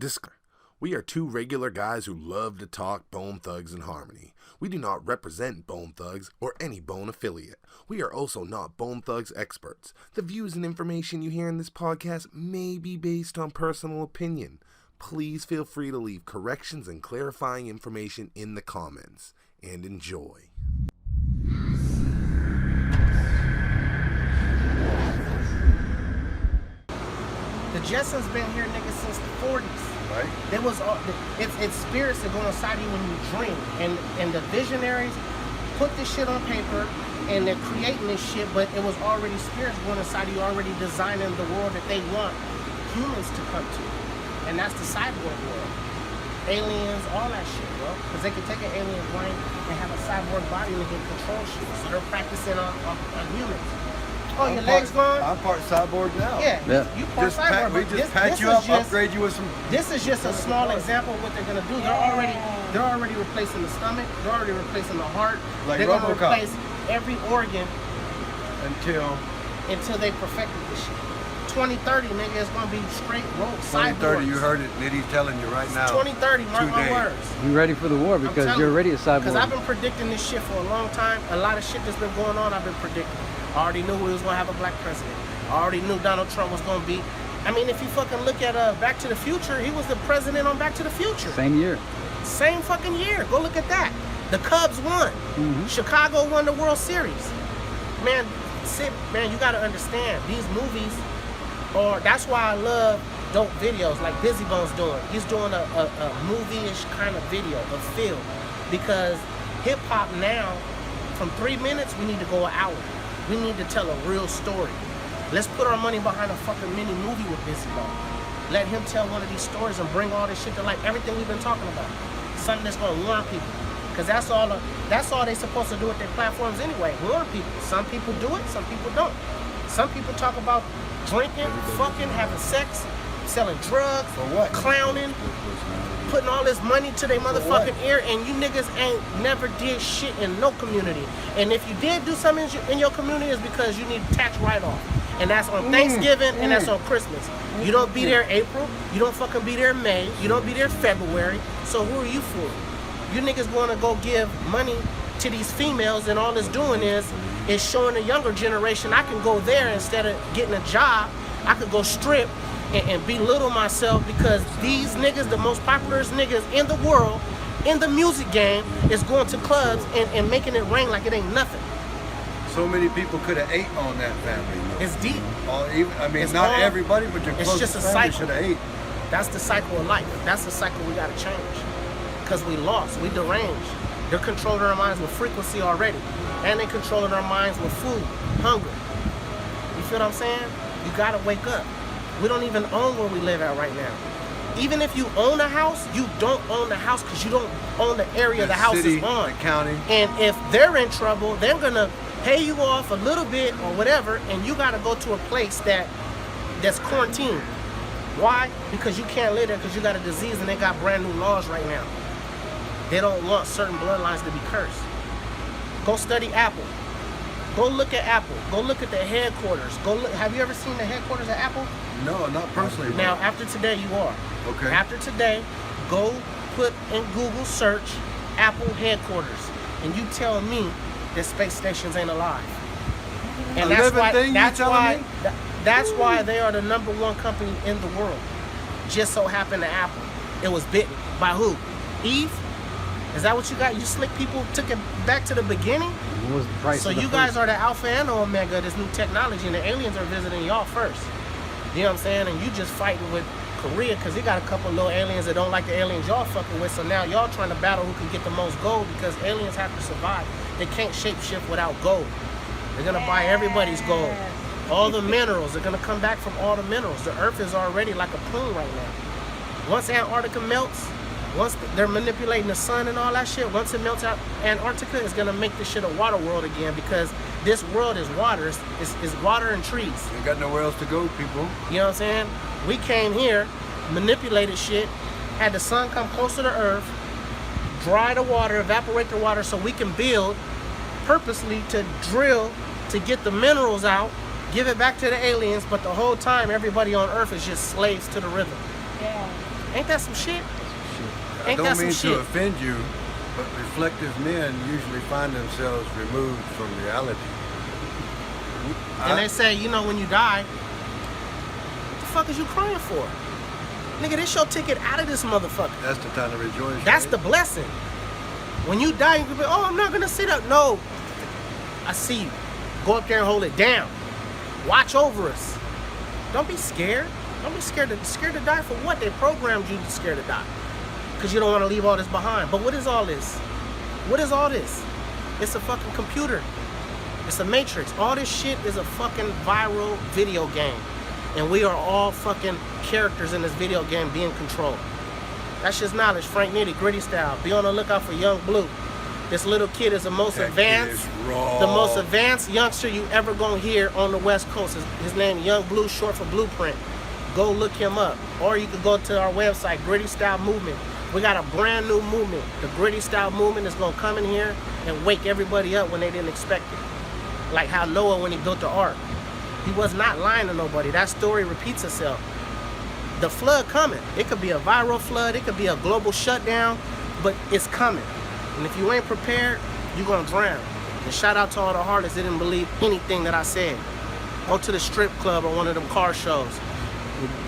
Disclaimer. We are two regular guys who love to talk Bone Thugs and Harmony. We do not represent Bone Thugs or any Bone affiliate. We are also not Bone Thugs experts. The views and information you hear in this podcast may be based on personal opinion. Please feel free to leave corrections and clarifying information in the comments. And enjoy. The Jetsons been here, nigga, since the 40s. Right. There was it's spirits that go inside you when you dream, and the visionaries put this shit on paper, and they're creating this shit, but it was already spirits going inside you, already designing the world that they want humans to come to, and that's the cyborg world. Aliens, all that shit, bro, because they can take an alien brain and have a cyborg body and they can control shit. So they're practicing on humans. Oh, your legs gone? I'm part cyborg now. Yeah. You part cyborg. We just patch you up, upgrade you with some. This is just a small example of what they're gonna do. They're already replacing the stomach. They're already replacing the heart. Like they're gonna RoboCop. replace every organ until they perfected this shit. 2030, nigga, it's gonna be straight road cyborgs. 2030, you heard it. Nitty's telling you right now. 2030, mark my words. You ready for the war because you're already a cyborg. Because I've been predicting this shit for a long time. A lot of shit that's been going on, I've been predicting. I already knew we was gonna have a black president. I already knew Donald Trump was gonna be. I mean, if you fucking look at Back to the Future, he was the president on Back to the Future. Same year. Same fucking year. Go look at that. The Cubs won. Mm-hmm. Chicago won the World Series. Man, you gotta understand these movies. That's why I love dope videos like Bizzy Bone's doing. He's doing a movie-ish kind of video, a feel, because hip hop now, from 3 minutes, we need to go an hour. We need to tell a real story. Let's put our money behind a fucking mini movie with Bizzy Bone. Let him tell one of these stories and bring all this shit to life. Everything we've been talking about. Something that's gonna warn people. Because that's all they're supposed to do with their platforms anyway. Warn people. Some people do it, some people don't. Some people talk about drinking, fucking, having sex, selling drugs, for what? Clowning, putting all this money to their motherfucking ear, and you niggas ain't never did shit in no community. And if you did do something in your community, it's because you need tax write-off. And that's on Thanksgiving and that's on Christmas. You don't be there April, you don't fucking be there May, you don't be there February, so who are you for? You niggas wanna go give money to these females, and all it's doing is showing the younger generation I can go there instead of getting a job. I could go strip and belittle myself because these niggas, the most popular niggas in the world, in the music game, is going to clubs and making it rain like it ain't nothing. So many people could have ate on that family. It's deep. It's not everybody, but your closest just a family cycle. should have ate. That's the cycle of life. That's the cycle we gotta change. Because we lost, we deranged. They're controlling our minds with frequency already. And they controlling our minds with food, hunger. You feel what I'm saying? You gotta wake up. We don't even own where we live at right now. Even if you own a house, you don't own the house because you don't own the area the house is on. The county. And if they're in trouble, they're gonna pay you off a little bit or whatever, and you gotta go to a place that's quarantined. Why? Because you can't live there because you got a disease and they got brand new laws right now. They don't want certain bloodlines to be cursed. Go study Apple. Go look at Apple. Go look at the headquarters. Have you ever seen the headquarters of Apple? No, not personally. Now, after today, you are. Okay. After today, go put in Google search Apple headquarters, and you tell me that space stations ain't alive. And that's why they are the #1 company in the world. Just so happened to Apple. It was bitten by who? Eve? Is that what you got? You slick people took it back to the beginning? What was the price so of the you guys are the alpha and omega of this new technology, and the aliens are visiting y'all first. You know what I'm saying? And you just fighting with Korea because he got a couple little aliens that don't like the aliens y'all fucking with, so now y'all trying to battle who can get the most gold because aliens have to survive. They can't shapeshift without gold. They're gonna buy everybody's gold. All the minerals are gonna come back from all the minerals. The earth is already like a plume right now. Once Antarctica melts, once they're manipulating the sun and all that shit, once it melts out, Antarctica is gonna make this shit a water world again because this world is water. It's water and trees. You got nowhere else to go, people. You know what I'm saying? We came here, manipulated shit, had the sun come closer to Earth, dry the water, evaporate the water so we can build purposely to drill to get the minerals out, give it back to the aliens, but the whole time everybody on Earth is just slaves to the rhythm. Yeah. Ain't that some shit? I Ain't that don't some mean shit? to offend you, but reflective men usually find themselves removed from reality. And they say, you know, when you die, what the fuck is you crying for? Nigga, this your ticket out of this motherfucker. That's the time to rejoice. That's right? the blessing. When you die, you can be, oh, I'm not gonna sit up. No, I see you. Go up there and hold it down. Watch over us. Don't be scared. Don't be scared to die for what? They programmed you to scared to die. Because you don't want to leave all this behind. But what is all this? What is all this? It's a fucking computer. It's a matrix. All this shit is a fucking viral video game. And we are all fucking characters in this video game being controlled. That's just knowledge. Frank Nitty, gritty style. Be on the lookout for Young Blue. This little kid is the most advanced youngster you ever gonna hear on the West Coast. His name Young Blue, short for Blueprint. Go look him up. Or you can go to our website, Gritty Style Movement. We got a brand new movement. The Gritty Style Movement is gonna come in here and wake everybody up when they didn't expect it. Like how Noah, when he built the ark, he was not lying to nobody. That story repeats itself. The flood coming. It could be a viral flood. It could be a global shutdown, but it's coming. And if you ain't prepared, you're gonna drown. And shout out to all the harlots that didn't believe anything that I said. Go to the strip club or one of them car shows.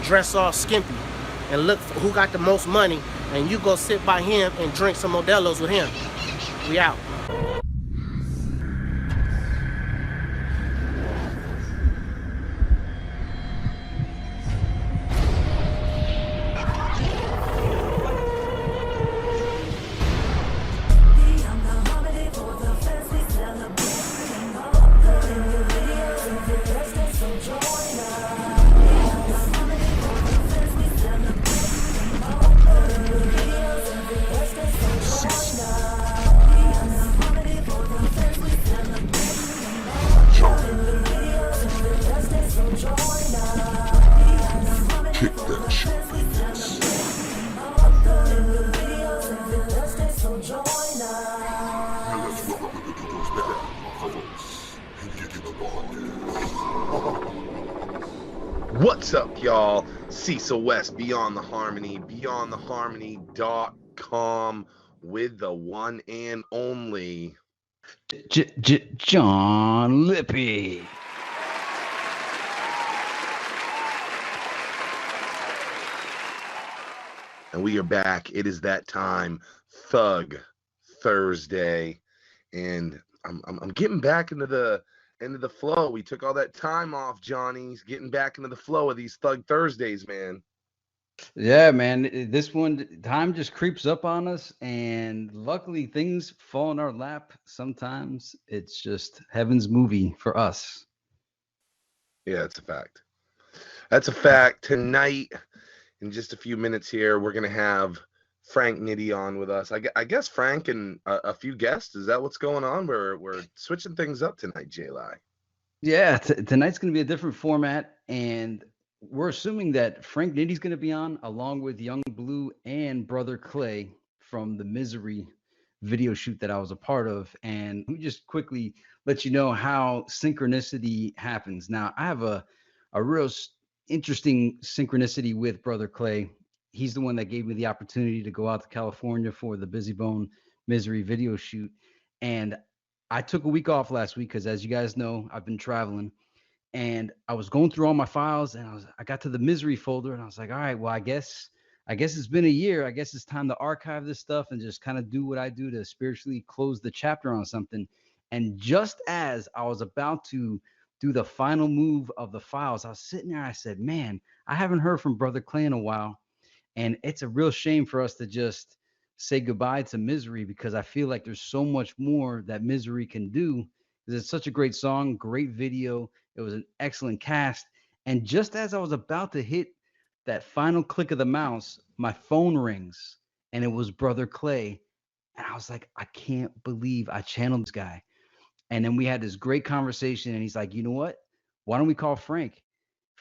Dress all skimpy and look for who got the most money, and you go sit by him and drink some Modelo's with him. We out. Kick that shit, Feenics. And let's rock with the people's better folks and get in the bond. What's up, y'all? Cecil West, Beyond the Harmony, beyondtheharmony.com with the one and only John Lippy. And we are back. It is that time, Thug Thursday, and I'm getting back into the flow. We took all that time off, Johnny's getting back into the flow of these Thug Thursdays, man. Yeah, man. This one, time just creeps up on us, and luckily things fall in our lap. Sometimes it's just heaven's movie for us. Yeah, it's a fact. That's a fact. Tonight, in just a few minutes here, we're going to have Frank Nitty on with us. I guess Frank and a few guests. Is that what's going on? We're switching things up tonight, J-Li. Yeah, tonight's going to be a different format, and we're assuming that Frank Nitty's going to be on along with Young Blue and Brother Clay from the Misery video shoot that I was a part of. And let me just quickly let you know how synchronicity happens. Now, I have a real interesting synchronicity with Brother Clay. He's the one that gave me the opportunity to go out to California for the Bizzy Bone Misery video shoot. And I took a week off last week because, as you guys know, I've been traveling. And I was going through all my files, and I got to the Misery folder, and I was like, all right, well, I guess it's been a year. I guess it's time to archive this stuff and just kind of do what I do to spiritually close the chapter on something. And just as I was about to do the final move of the files, I was sitting there, I said, man, I haven't heard from Brother Clay in a while. And it's a real shame for us to just say goodbye to Misery, because I feel like there's so much more that Misery can do. It's such a great song, great video. It was an excellent cast. And just as I was about to hit that final click of the mouse, my phone rings, and it was Brother Clay. And I was like, I can't believe I channeled this guy. And then we had this great conversation, and he's like, you know what? Why don't we call Frank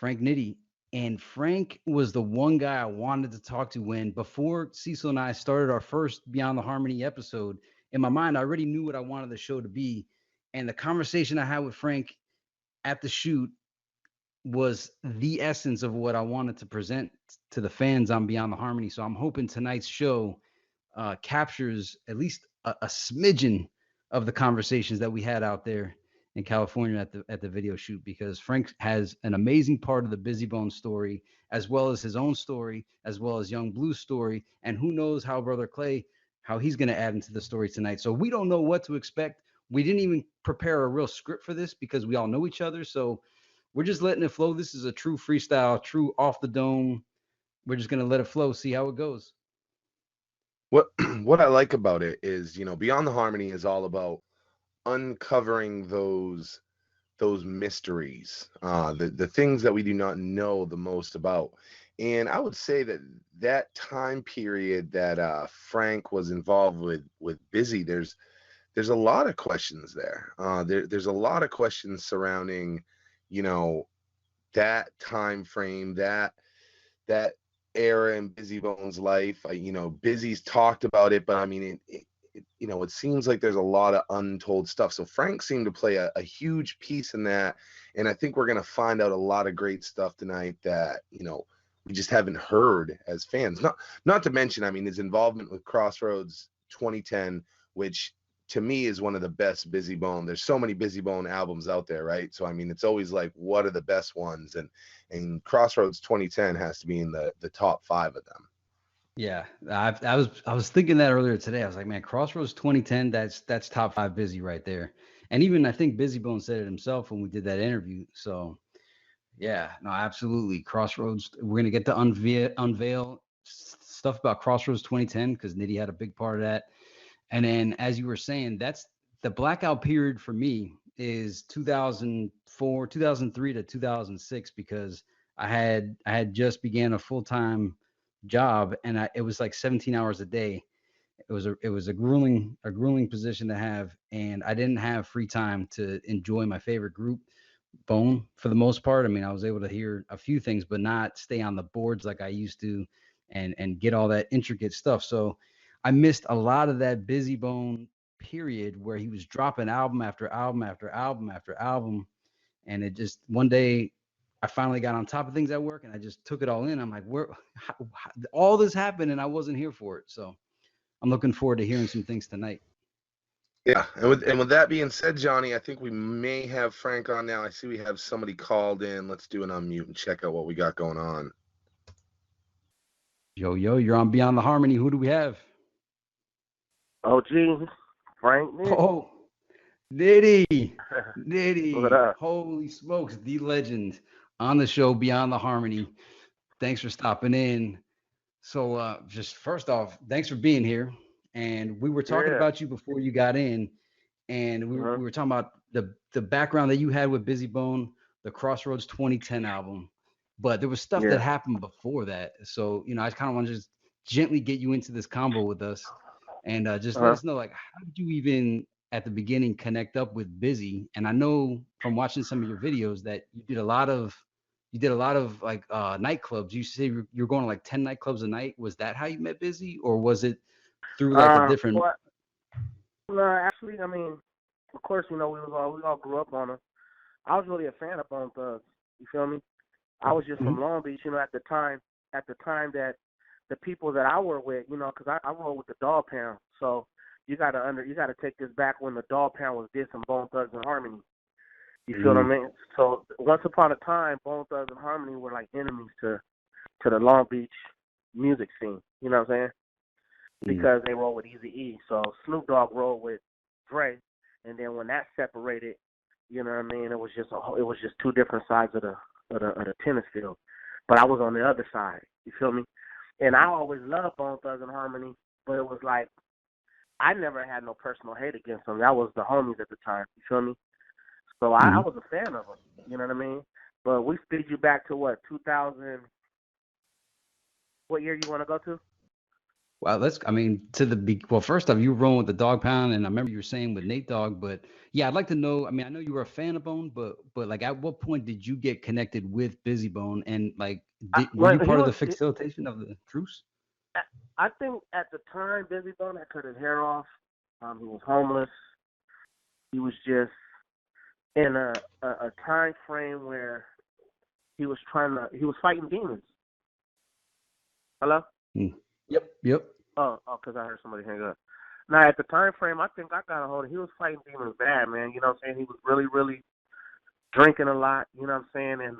Nitty? And Frank was the one guy I wanted to talk to when, before Cecil and I started our first Beyond the Harmony episode, in my mind, I already knew what I wanted the show to be. And the conversation I had with Frank at the shoot, was the essence of what I wanted to present to the fans on Beyond the Harmony. So I'm hoping tonight's show captures at least a smidgen of the conversations that we had out there in California at the video shoot, because Frank has an amazing part of the Bizzy Bone story, as well as his own story, as well as Young Blue's story, and who knows how Brother Clay, how he's going to add into the story tonight. So we don't know what to expect. We didn't even prepare a real script for this because we all know each other. So we're just letting it flow. This is a true freestyle, true off the dome. We're just going to let it flow, see how it goes. What what I like about it is, Beyond the Harmony is all about uncovering those mysteries, the things that we do not know the most about. And I would say that time period that Frank was involved with Bizzy, there's a lot of questions there. There's a lot of questions surrounding, that time frame, that era in Bizzy Bone's life. Bizzy's talked about it, but I mean, it seems like there's a lot of untold stuff. So Frank seemed to play a huge piece in that, and I think we're gonna find out a lot of great stuff tonight that we just haven't heard as fans. Not to mention, I mean, his involvement with Crossroads 2010, which to me is one of the best Bizzy Bone. There's so many Bizzy Bone albums out there, right? So I mean, it's always like, what are the best ones? And Crossroads 2010 has to be in the top 5 of them. Yeah, I was thinking that earlier today. I was like, man, Crossroads 2010, that's top 5 Bizzy right there. And even I think Bizzy Bone said it himself when we did that interview. So yeah, no, absolutely. Crossroads. We're gonna get to unveil stuff about Crossroads 2010 because Nitti had a big part of that. And then, as you were saying, that's the blackout period for me is 2004, 2003 to 2006, because I had just began a full-time job, and it was like 17 hours a day. It was a grueling position to have, and I didn't have free time to enjoy my favorite group, Bone, for the most part. I mean, I was able to hear a few things, but not stay on the boards like I used to, and get all that intricate stuff. So I missed a lot of that Bizzy Bone period where he was dropping album after album after album after album, and it just one day I finally got on top of things at work and I just took it all in. I'm like, how, all this happened and I wasn't here for it. So I'm looking forward to hearing some things tonight. Yeah, and with that being said, Johnny, I think we may have Frank on now. I see we have somebody called in. Let's do an unmute and check out what we got going on. Yo, you're on Beyond the Harmony. Who do we have? OG, Frank Nitty. Oh, Nitti. What up? Holy smokes, the legend on the show Beyond the Harmony. Thanks for stopping in. So just first off, thanks for being here. And we were talking about you before you got in, and we were talking about the background that you had with Bizzy Bone, the Crossroads 2010 album. But there was stuff that happened before that. So, I kind of want to just gently get you into this combo with us, and just let us know, like, how did you even at the beginning connect up with Bizzy? And I know from watching some of your videos that you did a lot of like nightclubs. You say you're going to like 10 nightclubs a night. Was that how you met Bizzy, or was it through like a different? Well, actually, I mean, of course, we all grew up on him. I was really a fan of Bone Thugs. You feel me? I was just from Long Beach, at the time that the people that I were with, because I rolled with the Dogg Pound. So you gotta take this back when the Dogg Pound was dissing Bone Thugs and Harmony. You feel what I mean? So once upon a time, Bone Thugs and Harmony were like enemies to the Long Beach music scene. You know what I'm saying? Because they roll with Eazy-E. So Snoop Dogg rolled with Dre, and then when that separated, you know what I mean? It was just two different sides of the tennis field. But I was on the other side. You feel me? And I always loved Bone Thugs and Harmony, but it was like I never had no personal hate against them. That was the homies at the time. You feel me? So I was a fan of them. You know what I mean? But we speed you back to what, 2000? What year you want to go to? Well, well, first off, you were rolling with the Dogg Pound, and I remember you were saying with Nate Dogg, but yeah, I'd like to know. I mean, I know you were a fan of Bone, but like, at what point did you get connected with Bizzy Bone, and like, were you part of the facilitation of the truce? I think at the time, Bizzy Bone had cut his hair off. He was homeless. He was just in a time frame where he was fighting demons. Hello? Yep. Oh, because I heard somebody hang up. Now, at the time frame, I think I got a hold of he was fighting demons bad, man. You know what I'm saying? He was really, really drinking a lot, you know what I'm saying? And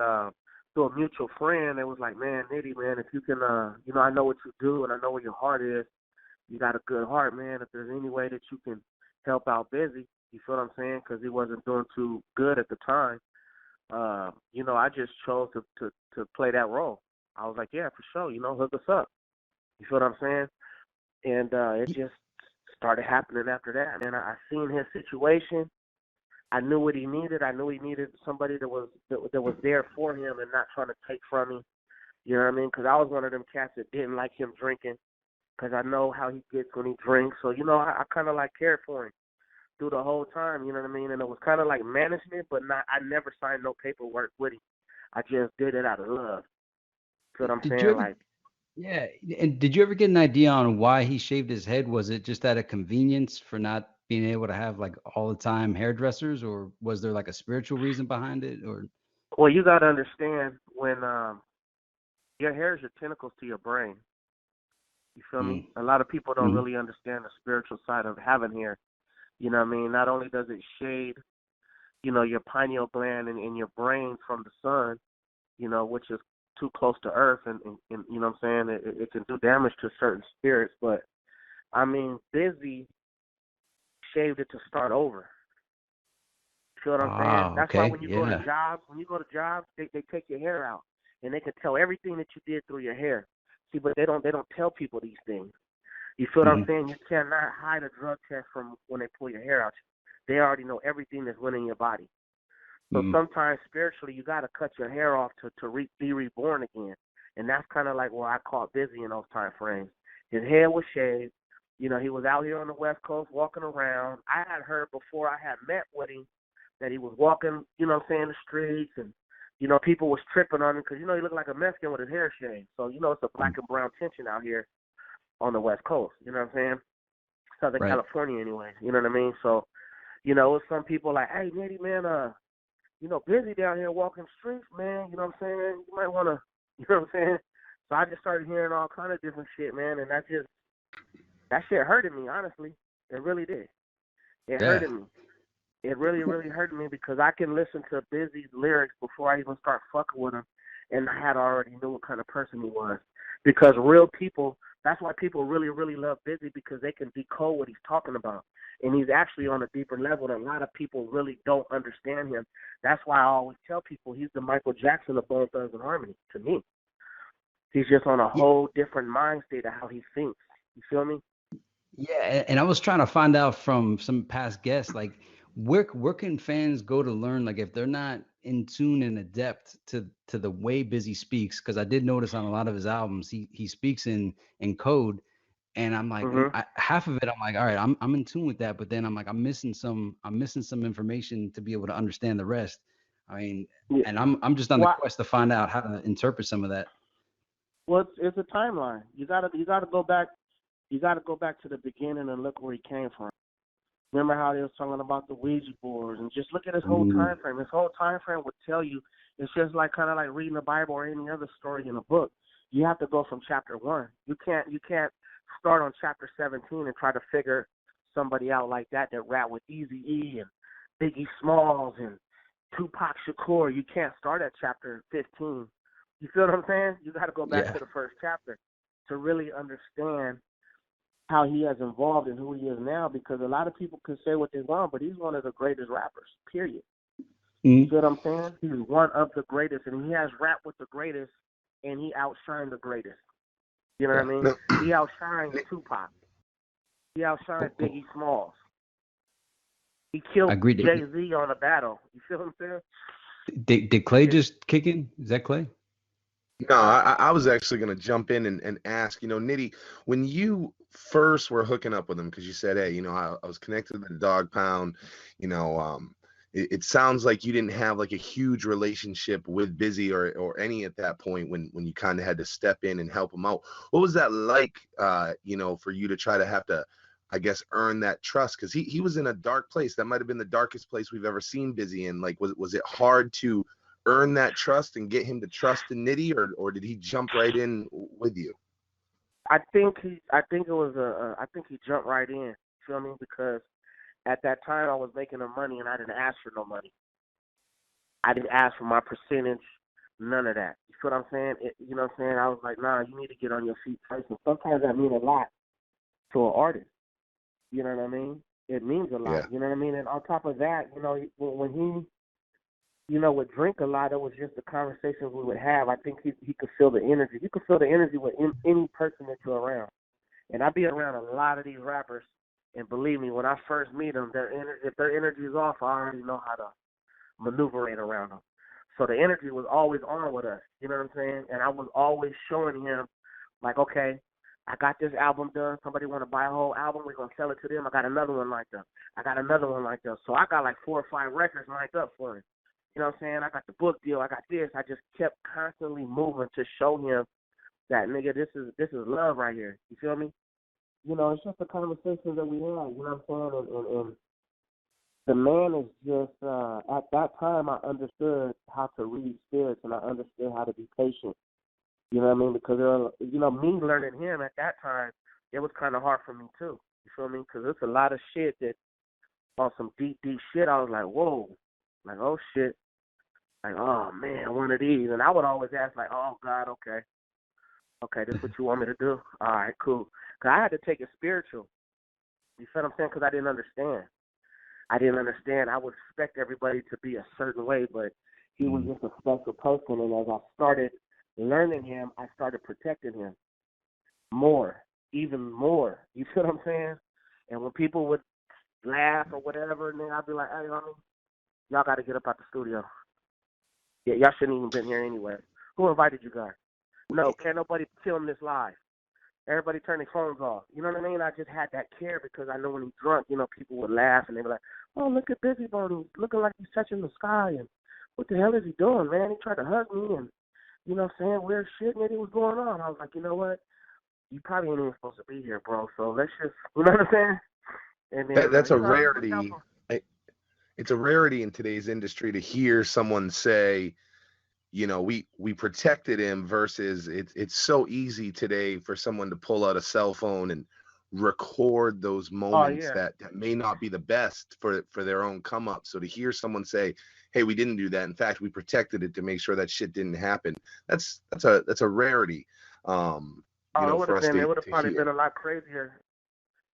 through a mutual friend, it was like, man, Nitty, man, if you can, you know, I know what you do and I know where your heart is. You got a good heart, man. If there's any way that you can help out Bizzy, you feel what I'm saying? Because he wasn't doing too good at the time. You know, I just chose to play that role. I was like, yeah, for sure, you know, hook us up. You feel what I'm saying? And it just started happening after that. And I seen his situation. I knew what he needed. I knew he needed somebody that was there for him and not trying to take from him. You know what I mean? Because I was one of them cats that didn't like him drinking because I know how he gets when he drinks. So, you know, I kind of like cared for him through the whole time, you know what I mean? And it was kind of like management, but I never signed no paperwork with him. I just did it out of love. You know what I'm saying? Yeah, and did you ever get an idea on why he shaved his head? Was it just out of convenience for not being able to have like all the time hairdressers, or was there like a spiritual reason behind it? Or well, you got to understand when your hair is your tentacles to your brain. You feel me? A lot of people don't really understand the spiritual side of having hair. You know what I mean? Not only does it shade, you know, your pineal gland and your brain from the sun, you know, which is too close to earth, and you know what I'm saying, it can do damage to certain spirits. But I mean, Bizzy shaved it to start over. You feel what I'm saying? That's why when you go to jobs, they take your hair out and they can tell everything that you did through your hair. See, but they don't tell people these things. You feel what I'm saying? You cannot hide a drug test from when they pull your hair out. They already know everything that's went in your body. So sometimes spiritually, you got to cut your hair off to be reborn again. And that's kind of like where I caught Bizzy in those time frames. His hair was shaved. You know, he was out here on the West Coast walking around. I had heard before I had met with him that he was walking, you know what I'm saying, the streets. And, you know, people was tripping on him because, you know, he looked like a Mexican with his hair shaved. So, you know, it's a black and brown tension out here on the West Coast. You know what I'm saying? Southern California anyway. You know what I mean? So, you know, some people like, hey, Nitty, man, you know, Bizzy down here walking streets, man. You know what I'm saying? You might want to, you know what I'm saying? So I just started hearing all kind of different shit, man. And that shit hurted me, honestly. It really did. It hurted me. It really, really hurted me because I can listen to Bizzy's lyrics before I even start fucking with him. And I had already knew what kind of person he was. Because real people, that's why people really, really love Bizzy, because they can decode what he's talking about. And he's actually on a deeper level that a lot of people really don't understand him. That's why I always tell people he's the Michael Jackson of Bone Thugs and Harmony, to me. He's just on a whole different mind state of how he thinks. You feel me? Yeah, and I was trying to find out from some past guests, like where can fans go to learn, like if they're not in tune and adept to the way Bizzy speaks, because I did notice on a lot of his albums he speaks in code. And I'm like, half of it, I'm like, all right, I'm in tune with that, but then I'm like, I'm missing some information to be able to understand the rest. I mean, and I'm just on the quest to find out how to interpret some of that. Well, it's a timeline. You gotta go back. You gotta go back to the beginning and look where he came from. Remember how they was talking about the Ouija boards, and just look at his whole time frame. His whole time frame would tell you. It's just like kind of like reading the Bible or any other story in a book. You have to go from chapter 1. You can't start on chapter 17 and try to figure somebody out like that rap with Eazy-E and Biggie Smalls and Tupac Shakur. You can't start at chapter 15. You feel what I'm saying? You got to go back to the first chapter to really understand how he has evolved and who he is now, because a lot of people can say what they want, but he's one of the greatest rappers, period. You feel what I'm saying? He's one of the greatest, and he has rap with the greatest, and he outshined the greatest. You know what I mean? He outshined Tupac. He outshined Biggie Smalls. He killed Jay-Z on a battle. You feel what I'm saying? Did Clay just kick in? Is that Clay? No, I was actually going to jump in and ask, you know, Nitty, when you first were hooking up with him, because you said, hey, you know, I was connected to the Dogg Pound, you know, it sounds like you didn't have like a huge relationship with Bizzy or any at that point when you kind of had to step in and help him out. What was that like, you know, for you to try to have to, I guess, earn that trust? Because he was in a dark place. That might have been the darkest place we've ever seen Bizzy in. Like, was it hard to earn that trust and get him to trust in Nitti, or did he jump right in with you? I think he jumped right in. You feel me? Because at that time I was making the money and I didn't ask for no money. I didn't ask for my percentage, none of that. You feel what I'm saying? You know what I'm saying? I was like, nah, you need to get on your feet first. And sometimes that means a lot to an artist. You know what I mean? It means a lot. Yeah. You know what I mean? And on top of that, you know, when he, would drink a lot, it was just the conversations we would have. I think he could feel the energy. You could feel the energy with any person that you're around. And I be around a lot of these rappers, and believe me, when I first meet them, if their energy is off, I already know how to maneuverate around them. So the energy was always on with us. You know what I'm saying? And I was always showing him, like, okay, I got this album done. Somebody want to buy a whole album. We're going to sell it to them. I got another one like that. I got another one like that. So I got like 4 or 5 records lined up for him. You know what I'm saying? I got the book deal. I got this. I just kept constantly moving to show him that, nigga, this is love right here. You feel me? You know, it's just a conversation that we had. You know what I'm saying? And the man is just, at that time, I understood how to read spirits and I understood how to be patient. You know what I mean? Because, me learning him at that time, it was kind of hard for me, too. You feel me? Because there's a lot of shit that, on some deep shit, I was like, whoa. Like, oh, shit. Like, oh, man, one of these. And I would always ask, like, oh, God, okay. Okay, this is what you want me to do? All right, cool. Because I had to take it spiritual. You feel what I'm saying? Because I didn't understand. I would expect everybody to be a certain way, but he was just a special person. And as I started learning him, I started protecting him more, even more. You feel what I'm saying? And when people would laugh or whatever, and then I'd be like, hey, homie, y'all got to get up out the studio. Yeah, y'all shouldn't even been here anyway. Who invited you guys? No, can't nobody film this live. Everybody turn their phones off. You know what I mean? I just had that care because I know when he's drunk, people would laugh and they'd be like, oh, look at Bizzy Bone. He's looking like he's touching the sky. And what the hell is he doing, man? He tried to hug me and, you know what I'm saying, weird shit, and was going on. I was like, you know what? You probably ain't even supposed to be here, bro. So let's just, you know what I'm saying? And then, That's a rarity. It's a rarity in today's industry to hear someone say, we protected him versus it's so easy today for someone to pull out a cell phone and record those moments that may not be the best for their own come up. So to hear someone say, hey, we didn't do that. In fact, we protected it to make sure that shit didn't happen. That's a rarity. It would have probably been a lot crazier.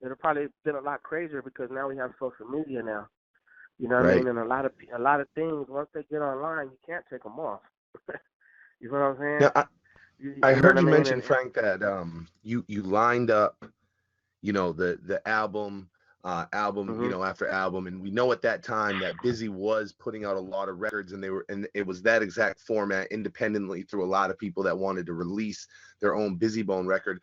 It would have probably been a lot crazier because now we have social media now. You know what I mean? And a lot of things, once they get online, you can't take them off. You know what I'm saying? Yeah, I heard you mention, Frank, that you lined up, the album, after album, and we know at that time that Bizzy was putting out a lot of records, and it was that exact format independently through a lot of people that wanted to release their own Bizzy Bone record.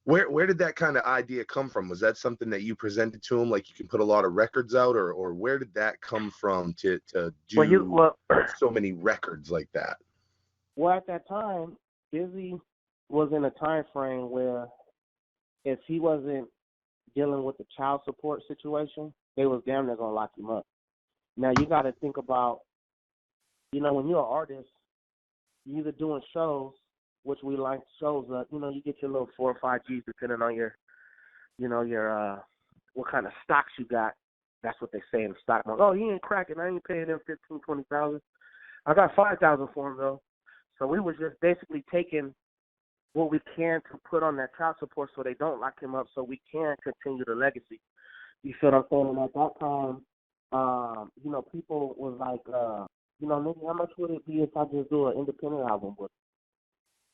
Where did that kind of idea come from? Was that something that you presented to him, like you can put a lot of records out, or where did that come from to do so many records like that? Well, at that time, Bizzy was in a time frame where if he wasn't dealing with the child support situation, they was damn near going to lock him up. Now, you got to think about, when you're an artist, you're either doing shows, which we like shows up, you get your little 4 or 5 G's depending on your what kind of stocks you got. That's what they say in the stock market. Oh, he ain't cracking. I ain't paying him $15,000, $20,000. I got $5,000 for him though. So we was just basically taking what we can to put on that child support so they don't lock him up, so we can continue the legacy. You feel what I'm saying? And at that time, people was like, nigga, how much would it be if I just do an independent album with?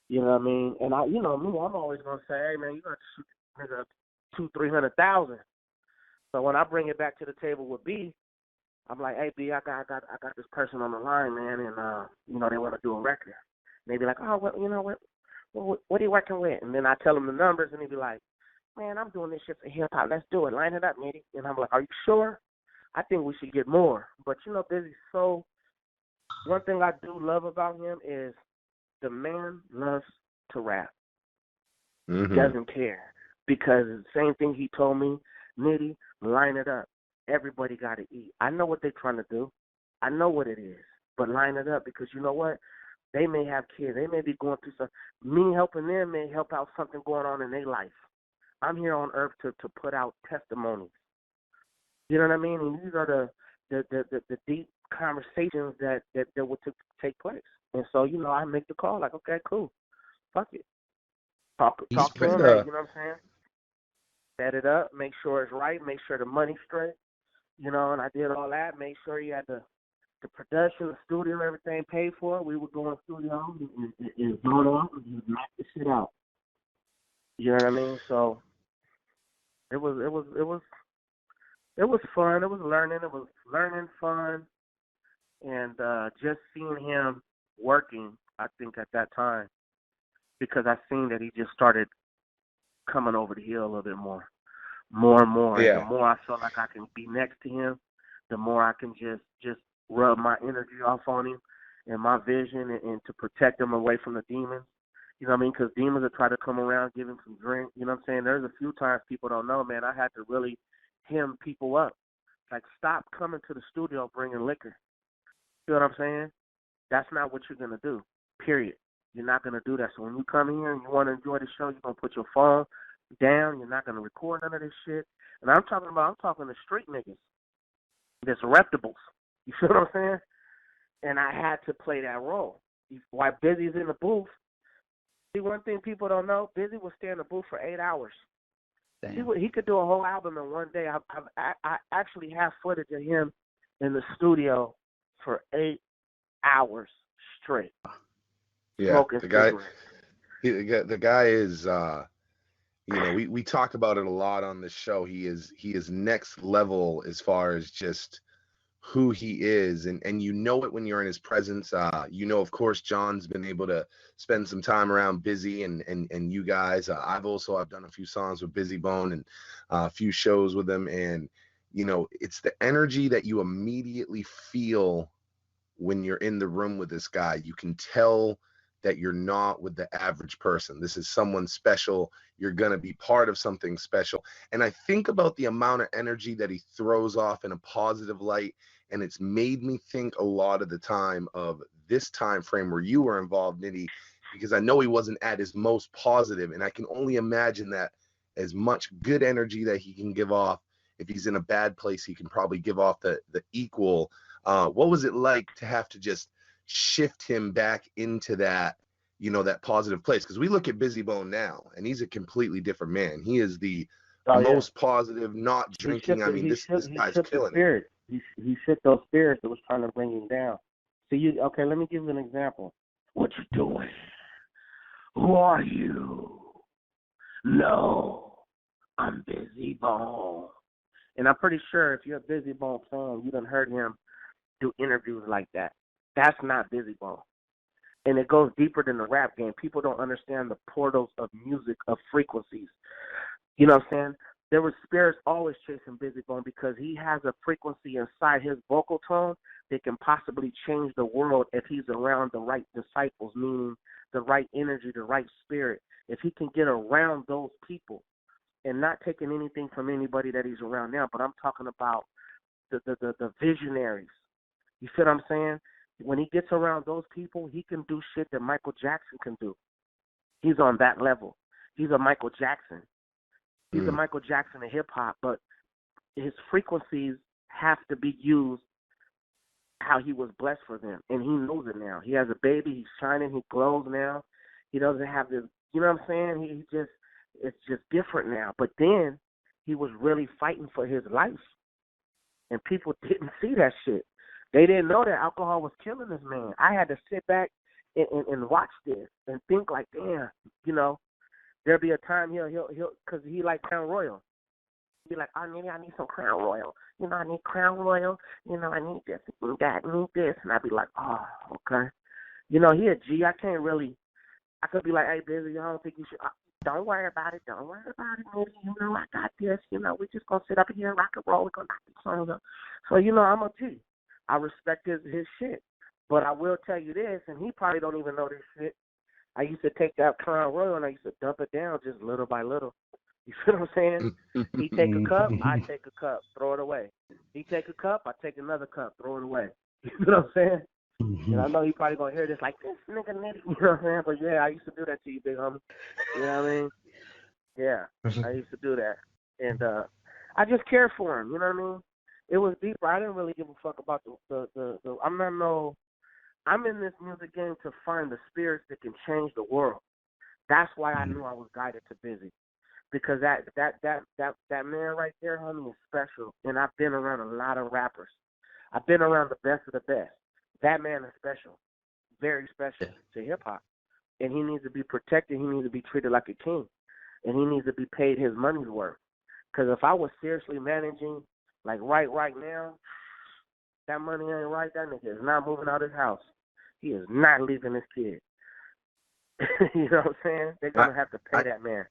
You know what I mean? And me, I'm always gonna say, hey man, you got to shoot nigga $200,000-$300,000. So when I bring it back to the table with B, I'm like, hey B, I got this person on the line, man, and they want to do a record. And they be like, oh, what are you working with? And then I tell them the numbers, and they be like, man, I'm doing this shit for hip hop. Let's do it. Line it up, Nitti. And I'm like, are you sure? I think we should get more. But Bizzy, so one thing I do love about him is the man loves to rap. Mm-hmm. He doesn't care. Because the same thing he told me, Nitti, line it up. Everybody got to eat. I know what they're trying to do. I know what it is. but line it up because you know what? They may have kids. They may be going through something. Me helping them may help out something going on in their life. I'm here on earth to put out testimonies. You know what I mean? And these are the deep conversations that would take place. And so, you know, I make the call like, okay, cool. Fuck it. Talk to him, hey, you know what I'm saying? Set it up, make sure it's right, make sure the money's straight. You know, and I did all that, make sure you had the production, the studio, everything paid for. We would go in the studio and zone off and just knock the shit out. You know what I mean? So it was fun. It was learning. It was learning fun, and just seeing him working. I think at that time, because I seen that he just started coming over the hill a little bit more and more. Yeah. And the more I feel like I can be next to him, the more I can just rub my energy off on him and my vision and to protect him away from the demons. You know what I mean? Because demons will try to come around, give him some drink. You know what I'm saying? There's a few times people don't know, man, I had to really hem people up. Like, stop coming to the studio bringing liquor. You know what I'm saying? That's not what you're going to do, period. You're not going to do that. So when you come here and you want to enjoy the show, you're going to put your phone down. You're not going to record none of this shit. And I'm talking to street niggas, disreptables. You feel what I'm saying? And I had to play that role. While Bizzy's in the booth, see, one thing people don't know, Bizzy would stay in the booth for 8 hours. He could do a whole album in one day. I actually have footage of him in the studio for 8 hours straight. Yeah, the guy is, you know, we talk about it a lot on this show. He is next level as far as just who he is, and you know it when you're in his presence. You know, of course, John's been able to spend some time around Bizzy and you guys. I've done a few songs with Bizzy Bone and a few shows with him, and you know, it's the energy that you immediately feel when you're in the room with this guy. You can tell that you're not with the average person. This is someone special. You're going to be part of something special. And I think about the amount of energy that he throws off in a positive light. And it's made me think a lot of the time of this time frame where you were involved, Nitti, because I know he wasn't at his most positive. And I can only imagine that as much good energy that he can give off, if he's in a bad place, he can probably give off the equal. What was it like to have to just shift him back into that, you know, that positive place? Because we look at Bizzy Bone now, and he's a completely different man. He is the most positive, not drinking. I mean, this guy's killing it. He shook those spirits that was trying to bring him down. So okay, let me give you an example. What you doing? Who are you? No, I'm Bizzy Bone. And I'm pretty sure if you're a Bizzy Bone fan, you done heard him do interviews like that. That's not Bizzy Bone. And it goes deeper than the rap game. People don't understand the portals of music, of frequencies. You know what I'm saying? There were spirits always chasing Bizzy Bone because he has a frequency inside his vocal tone that can possibly change the world if he's around the right disciples, meaning the right energy, the right spirit. If he can get around those people, and not taking anything from anybody that he's around now, but I'm talking about the visionaries. You see what I'm saying? When he gets around those people, he can do shit that Michael Jackson can do. He's on that level. He's a Michael Jackson. He's a Michael Jackson of hip-hop, but his frequencies have to be used how he was blessed for them, and he knows it now. He has a baby. He's shining. He glows now. He doesn't have this, you know what I'm saying? It's just different now. But then he was really fighting for his life, and people didn't see that shit. They didn't know that alcohol was killing this man. I had to sit back and watch this and think like, damn, you know, there'll be a time he'll because he like Crown Royal. He'll be like, I need some Crown Royal. You know, I need Crown Royal. You know, I need this, need that, need this. And I'd be like, oh, okay. You know, he a G. I could be like, hey, Bizzy, I don't think you should. Don't worry about it. Don't worry about it, Nitti. You know, I got this. You know, we just going to sit up here and rock and roll. We're going to knock these songs up. So, you know, I'm a G. I respect his shit. But I will tell you this, and he probably don't even know this shit. I used to take that Crown Royal and I used to dump it down just little by little. You feel what I'm saying? He take a cup, I take a cup, throw it away. He take a cup, I take another cup, throw it away. You know what I'm saying? And I know he probably gonna hear this like, this nigga Nitty, you know what I'm saying? But yeah, I used to do that to you, big homie. You know what I mean? Yeah, I used to do that. And I just cared for him, you know what I mean? It was deeper. I didn't really give a fuck about the I'm in this music game to find the spirits that can change the world. That's why I knew I was guided to Bizzy. Because that man right there, homie, is special. And I've been around a lot of rappers. I've been around the best of the best. That man is special, very special to hip-hop. And he needs to be protected. He needs to be treated like a king. And he needs to be paid his money's worth. Because if I was seriously managing, like right now, that money ain't right. That nigga is not moving out of his house. He is not leaving his kid. You know what I'm saying? They're going to have to pay that man.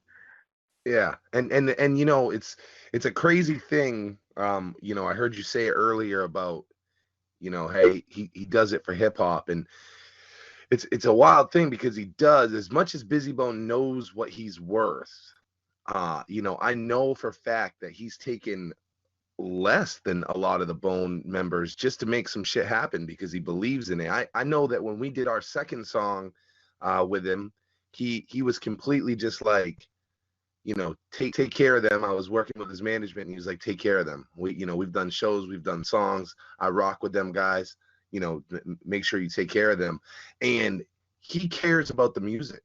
Yeah, and you know, it's a crazy thing. You know, I heard you say earlier about, you know, hey, he does it for hip hop, and it's a wild thing because he does, as much as Bizzy Bone knows what he's worth. You know, I know for a fact that he's taken less than a lot of the Bone members just to make some shit happen because he believes in it. I know that when we did our second song with him, he was completely just like, you know, take care of them. I was working with his management, and he was like, take care of them. We've done shows, we've done songs. I rock with them guys. You know, make sure you take care of them. And he cares about the music.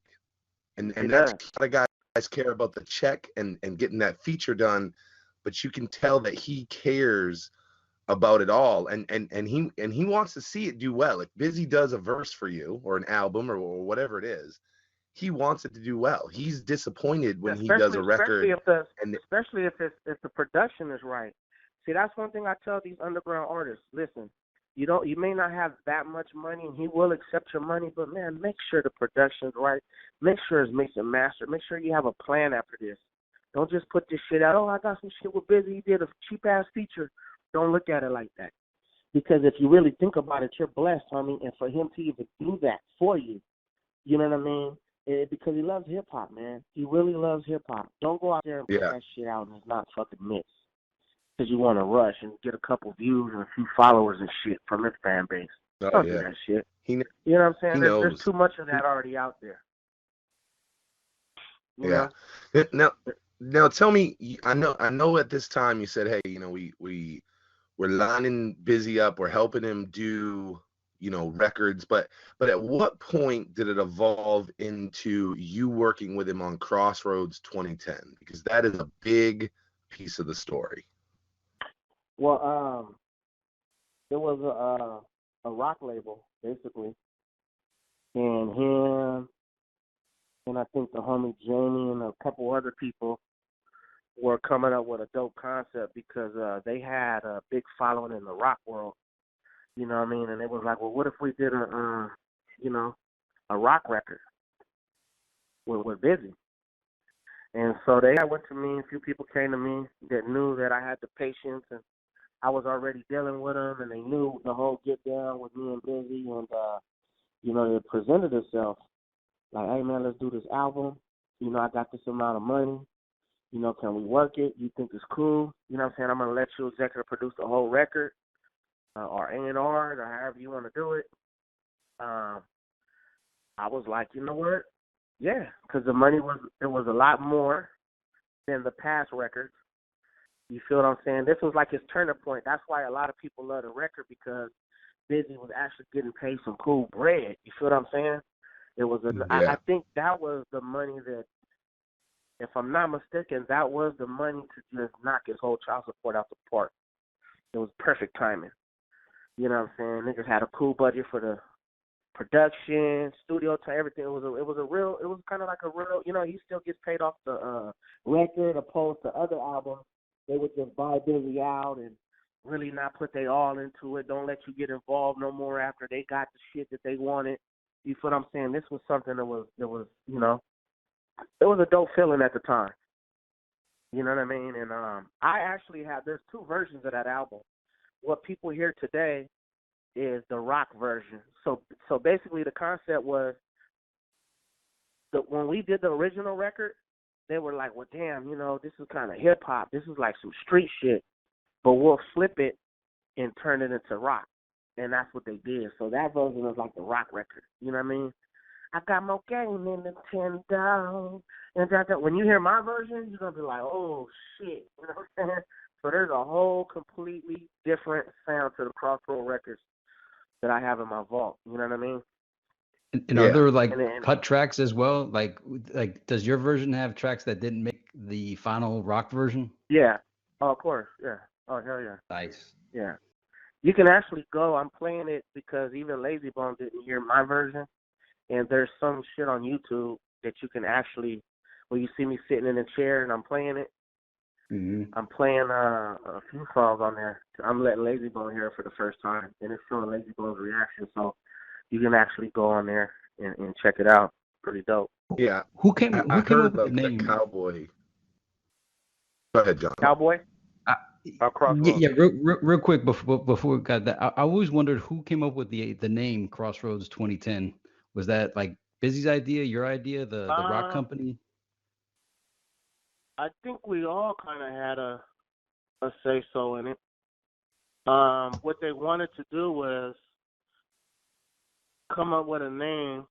And that's a lot of guys care about the check and getting that feature done, but you can tell that he cares about it all. And he wants to see it do well. If Bizzy does a verse for you or an album or whatever it is, he wants it to do well. He's disappointed when he does a record, especially if the production is right. See, that's one thing I tell these underground artists. Listen, you may not have that much money, and he will accept your money, but man, make sure the production's right. Make sure it's mixed and mastered. Make sure you have a plan after this. Don't just put this shit out. Oh, I got some shit with Bizzy. He did a cheap ass feature. Don't look at it like that, because if you really think about it, you're blessed, homie, and for him to even do that for you, you know what I mean? Because he loves hip-hop, man. He really loves hip-hop. Don't go out there and put that shit out and it's not fucking mixed. Because you want to rush and get a couple views and a few followers and shit from his fan base. Don't do that shit. You know what I'm saying? There's too much of that already out there. You know? Now tell me, I know at this time you said, hey, you know, we're lining Bizzy up, we're helping him do, you know, records, but at what point did it evolve into you working with him on Crossroads 2010? Because that is a big piece of the story. Well, it was a rock label, basically, and him and I think the homie Jamie and a couple other people were coming up with a dope concept because they had a big following in the rock world. You know what I mean? And it was like, well, what if we did a rock record with Bizzy? And so they went to me. A few people came to me that knew that I had the patience and I was already dealing with them, and they knew the whole get down with me and Bizzy. And you know, they presented themselves like, hey man, let's do this album. You know, I got this amount of money. You know, can we work it? You think it's cool? You know what I'm saying? I'm gonna let you executive produce the whole record. Or A&R, or however you want to do it. I was like, you know what? Yeah, because the money was a lot more than the past records. You feel what I'm saying? This was like his turning point. That's why a lot of people love the record, because Bizzy was actually getting paid some cool bread. You feel what I'm saying? It was I think that was the money that, if I'm not mistaken, that was the money to just knock his whole child support out the park. It was perfect timing. You know what I'm saying? Niggas had a cool budget for the production, studio time, everything. It was kind of like a real, you know, he still gets paid off the record, opposed to other albums. They would just buy Bizzy out and really not put their all into it. Don't let you get involved no more after they got the shit that they wanted. You feel what I'm saying? This was something that was, you know, it was a dope feeling at the time. You know what I mean? And I actually there's two versions of that album. What people hear today is the rock version. So basically the concept was that when we did the original record, they were like, well, damn, you know, this is kind of hip-hop. This is like some street shit. But we'll flip it and turn it into rock. And that's what they did. So that version is like the rock record. You know what I mean? I got more game than Nintendo. And when you hear my version, you're going to be like, oh, shit. You know what I'm saying? So there's a whole completely different sound to the Crossroads records that I have in my vault. You know what I mean? And are there like and cut tracks as well? Like does your version have tracks that didn't make the final rock version? Yeah. Oh, of course. Yeah. Oh, hell yeah. Nice. Yeah. You can actually go. I'm playing it because even Lazy Bone didn't hear my version. And there's some shit on YouTube that you can actually, where you see me sitting in a chair and I'm playing it. Mm-hmm. I'm playing a few songs on there. I'm letting Lazy Bone hear it for the first time, and it's showing Lazy Bone's reaction. So you can actually go on there and check it out. Pretty dope. Yeah. Who came I up heard with of the the name? cowboy. Go ahead, John. Cowboy? Crossroads. Yeah, real quick before we got that, I always wondered who came up with the name Crossroads 2010. Was that like Bizzy's idea, your idea, the rock company? I think we all kind of had a say-so in it. What they wanted to do was come up with a name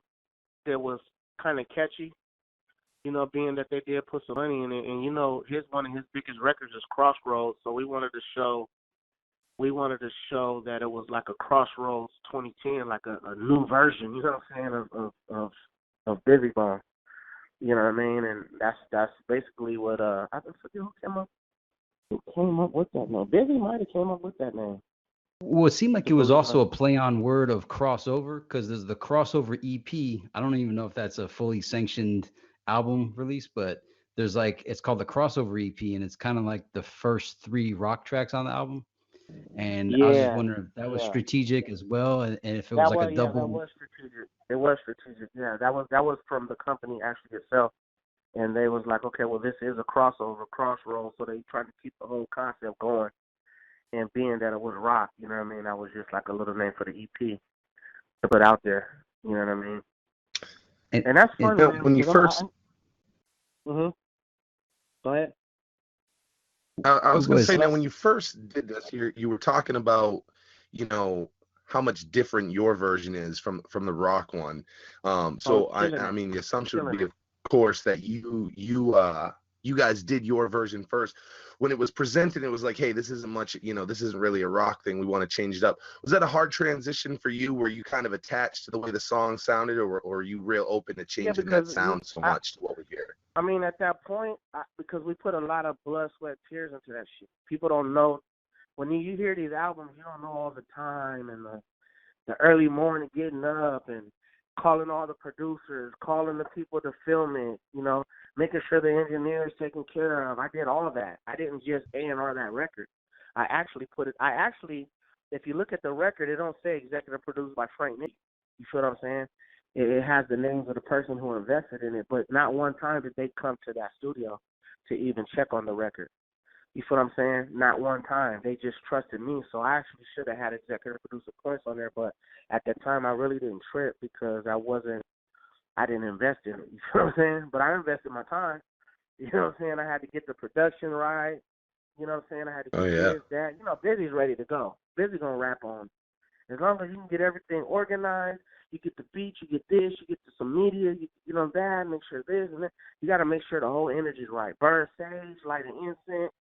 that was kind of catchy, you know, being that they did put some money in it. And, you know, one of his biggest records is Crossroads, so we wanted to show that it was like a Crossroads 2010, like a new version, you know what I'm saying, of Bizzy Bone. You know what I mean? And that's basically what I forget who came up with that name. Bizzy might have came up with that name. Well, it seemed like it was also a play on word of crossover, because there's the crossover EP. I don't even know if that's a fully sanctioned album release, but there's like, it's called the crossover EP, and it's kind of like the first 3 rock tracks on the album. And I was just wondering if that was strategic as well, and if it was like a double. Yeah, that was strategic. It was strategic. Yeah, that was from the company actually itself, and they was like, okay, well, this is a crossover, Crossroads, so they tried to keep the whole concept going. And being that it was rock, you know what I mean, that was just like a little name for the EP to put out there. You know what I mean? And that's fun, man. When you first, Go ahead. I was going to say that when you first did this, you were talking about, you know, how much different your version is from the rock one. I mean, the assumption would be, of course, that you guys did your version first. When it was presented, it was like, hey, this isn't much, you know, this isn't really a rock thing. We want to change it up. Was that a hard transition for you? Were you kind of attached to the way the song sounded, or were you real open to changing that sound so much to what we hear? I mean, at that point, because we put a lot of blood, sweat, tears into that shit. People don't know. When you hear these albums, you don't know all the time and the early morning getting up and calling all the producers, calling the people to film it, you know, making sure the engineer's taken care of. I did all of that. I didn't just A&R that record. I actually if you look at the record, it don't say executive produced by Frank Nitty. You feel what I'm saying? It has the names of the person who invested in it, but not one time did they come to that studio to even check on the record. You feel what I'm saying? Not one time. They just trusted me, so I actually should have had executive producer points on there, but at that time I really didn't trip because I didn't invest in it. You feel what I'm saying? But I invested my time. You know what I'm saying? I had to get the production right. You know what I'm saying? I had to get this, that. You know, Bizzy's ready to go. Bizzy gonna rap on. As long as you can get everything organized, you get the beat, you get this, you get some media, you know that, make sure this and that. You got to make sure the whole energy's right. Burn sage, light an incense,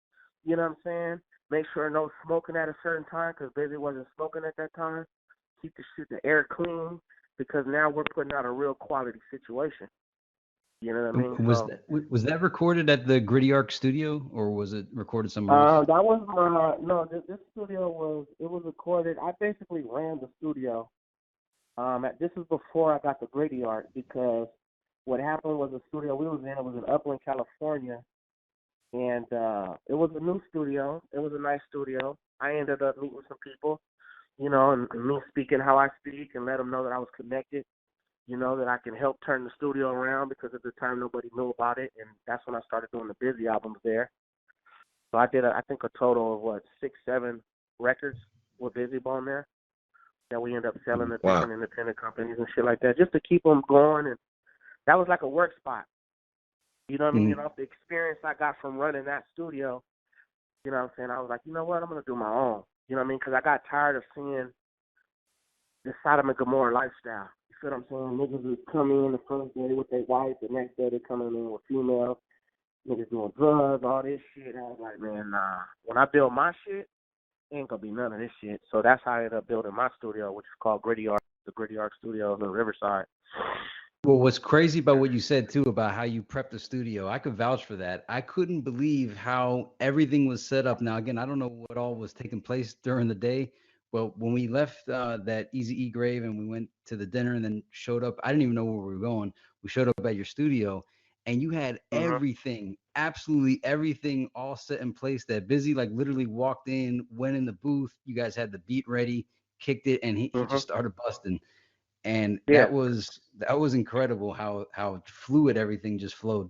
you know what I'm saying? Make sure no smoking at a certain time because Bizzy wasn't smoking at that time. Keep the air clean because now we're putting out a real quality situation. You know what I mean? Was that recorded at the Gritty Arc studio, or was it recorded somewhere else? That was this studio was recorded. I basically ran the studio. This is before I got the Gritty Arc because what happened was the studio we was in, it was in Upland, California, and it was a new studio. It was a nice studio. I ended up meeting some people, you know, and me speaking how I speak and let them know that I was connected. You know, that I can help turn the studio around because at the time nobody knew about it, and that's when I started doing the Bizzy albums there. So I did, I think, a total of, 6-7 records with Bizzy Bone there that we ended up selling to different independent companies and shit like that, just to keep them going. And that was like a work spot. You know what I mean? You know, the experience I got from running that studio, you know what I'm saying? I was like, you know what? I'm going to do my own. You know what I mean? Because I got tired of seeing the Sodom and Gomorrah lifestyle. You feel what I'm saying? Niggas would come in the first day with their wife, the next day they coming in with females. Niggas doing drugs, all this shit. I was like, man, nah. When I build my shit, ain't gonna be none of this shit. So that's how I ended up building my studio, which is called Gritty Art, the Gritty Art Studio in the Riverside. Well, what's crazy about what you said too about how you prepped the studio, I could vouch for that. I couldn't believe how everything was set up. Now, again, I don't know what all was taking place during the day, but when we left that Easy E grave and we went to the dinner and then showed up, I didn't even know where we were going. We showed up at your studio and you had everything, absolutely everything all set in place. That Bizzy like literally walked in, went in the booth. You guys had the beat ready, kicked it, and he just started busting. And that was incredible how fluid everything just flowed.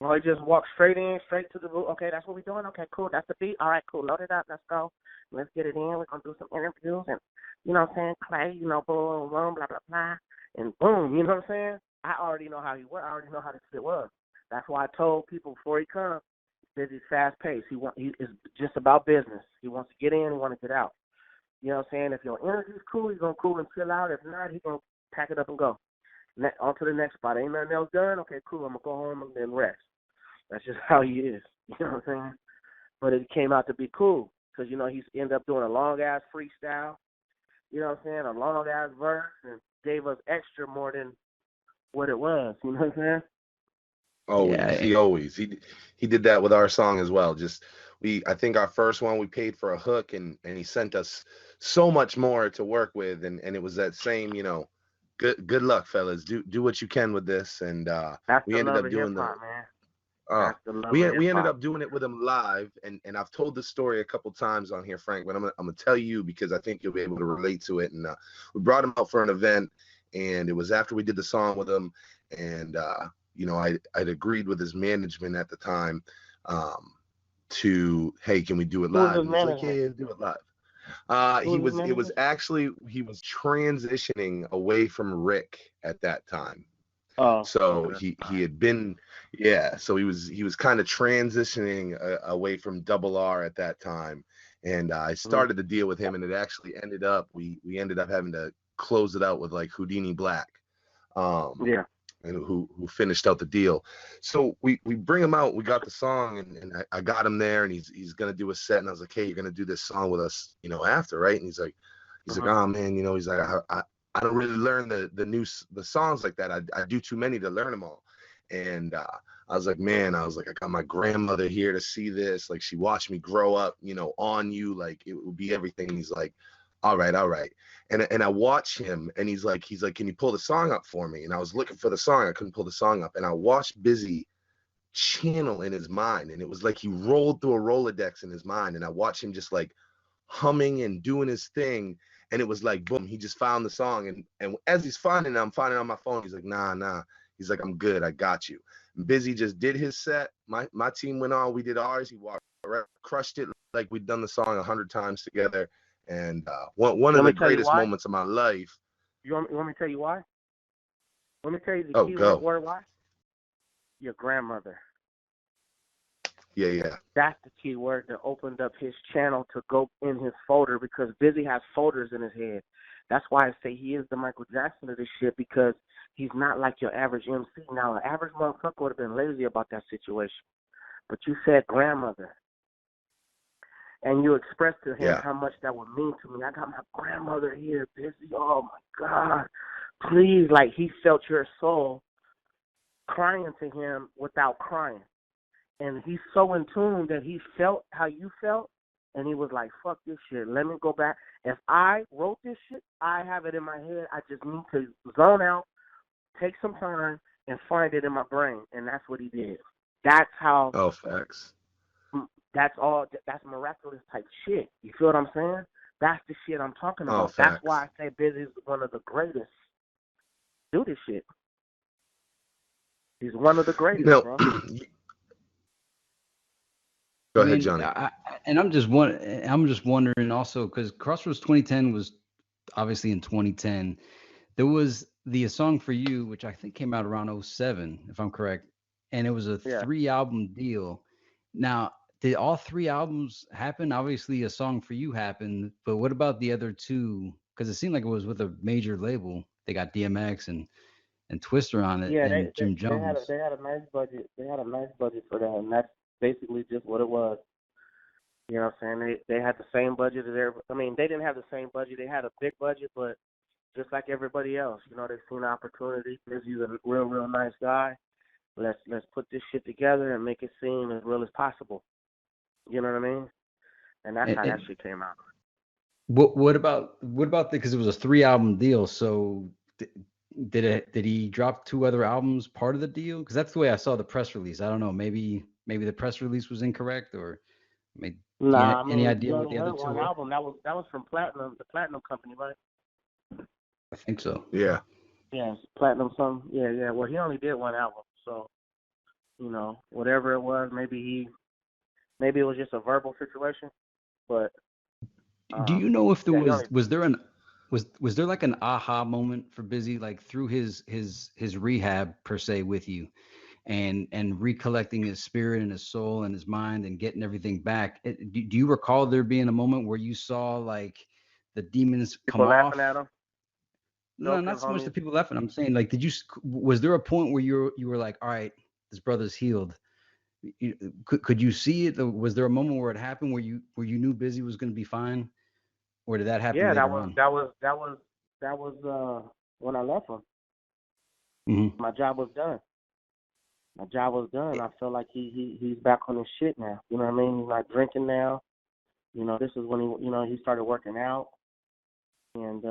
Well, he just walked straight in, straight to the booth. Okay, that's what we're doing. Okay, cool. That's the beat. All right, cool. Load it up. Let's go. Let's get it in. We're going to do some interviews and, you know what I'm saying, Clay, you know, boom, boom, blah, blah, blah. And boom, you know what I'm saying? I already know how he was. I already know how this shit was. That's why I told people before he comes, Bizzy's fast paced. He is just about business. He wants to get in, he wants to get out. You know what I'm saying? If your energy's cool, he's going to cool and chill out. If not, he's going to pack it up and go. On to the next spot. Ain't nothing else done? Okay, cool. I'm going to go home and then rest. That's just how he is. You know what I'm saying? But it came out to be cool because, you know, he's ended up doing a long-ass freestyle. You know what I'm saying? A long-ass verse and gave us extra more than what it was. You know what I'm saying? Always. He did that with our song as well. I think our first one we paid for a hook and he sent us so much more to work with and it was that same, you know, good luck, fellas. Do what you can with this. And we ended up doing we ended up doing it with him live and I've told this story a couple times on here, Frank, but I'm gonna tell you because I think you'll be able to relate to it. And we brought him out for an event and it was after we did the song with him and you know, I'd agreed with his management at the time to, hey, can we do it live? And he's like, yeah, do it live. He was transitioning away from Rick at that time. So he had been, so he was kind of transitioning away from Double R at that time. And I started the deal with him and it actually ended up, we ended up having to close it out with like Houdini Black. And who finished out the deal. So we bring him out, we got the song and I got him there and he's gonna do a set and I was like, hey, you're gonna do this song with us, you know, after, right? And he's like, oh man, you know, he's like, I don't really learn the songs like that. I do too many to learn them all. And I was like, I got my grandmother here to see this. Like she watched me grow up, you know, on you, like it would be everything. And he's like, all right. And I watch him and he's like, can you pull the song up for me? And I was looking for the song. I couldn't pull the song up. And I watched Bizzy channel in his mind. And it was like he rolled through a Rolodex in his mind. And I watched him just like humming and doing his thing. And it was like, boom, he just found the song. And as he's finding it, I'm finding it on my phone. He's like, nah. He's like, I'm good. I got you. And Bizzy just did his set. My team went on. We did ours. He walked around, crushed it like we'd done the song 100 times together. And one of the greatest moments of my life. You want me to tell you why? Let me tell you the key word why. Your grandmother. Yeah. That's the key word that opened up his channel to go in his folder because Bizzy has folders in his head. That's why I say he is the Michael Jackson of this shit because he's not like your average MC. Now, an average motherfucker would have been lazy about that situation. But you said grandmother. And you expressed to him how much that would mean to me. I got my grandmother here, Bizzy. Oh, my God. Please, like he felt your soul crying to him without crying. And he's so in tune that he felt how you felt. And he was like, fuck this shit. Let me go back. If I wrote this shit, I have it in my head. I just need to zone out, take some time, and find it in my brain. And that's what he did. That's how. Oh, facts. That's all. That's miraculous type shit. You feel what I'm saying? That's the shit I'm talking about. That's why I say Bizzy's one of the greatest. Do this shit. He's one of the greatest, bro. Go ahead, Johnny. I'm just wondering also because Crossroads 2010 was obviously in 2010. There was the song for you, which I think came out around 07, if I'm correct, and it was a 3-album deal. Now, did all 3 albums happen? Obviously, a song for you happened, but what about the other 2 because it seemed like it was with a major label. They got DMX and Twister on it, Yeah, and Jim they had Jones. a nice budget. They had a nice budget for that, and that's basically just what it was. You know what I'm saying? They had the same budget as everybody. I mean, they didn't have the same budget. They had a big budget, but just like everybody else, you know, they've seen opportunity. Bizzy's a real nice guy. Let's put this shit together and make it seem as real as possible. You know what I mean? And that's how that shit came out. What about because it was a 3-album deal? So did he drop 2 other albums part of the deal? Because that's the way I saw the press release. I don't know. Maybe the press release was incorrect, or maybe Nah, I mean, any idea you what only the other heard 2 one were? album. That was from Platinum, the Platinum company, right? I think so. Yeah. Yes, Platinum something. Yeah. Well, he only did one album, so you know, whatever it was, maybe it was just a verbal situation, but. Do you know if there yeah, was there like an aha moment for Bizzy, like through his rehab per se with you, and recollecting his spirit and his soul and his mind and getting everything back? Do you recall there being a moment where you saw like the demons come people off? laughing at him? No, not so much the people laughing. I'm saying, like, was there a point where you were like, all right, this brother's healed? Could you see it? Was there a moment where it happened where you knew Bizzy was going to be fine, or did that happen later on? that was when I left him. Mm-hmm. My job was done. I feel like he's back on his shit now. You know what I mean? He's not drinking now. You know, this is when he started working out, and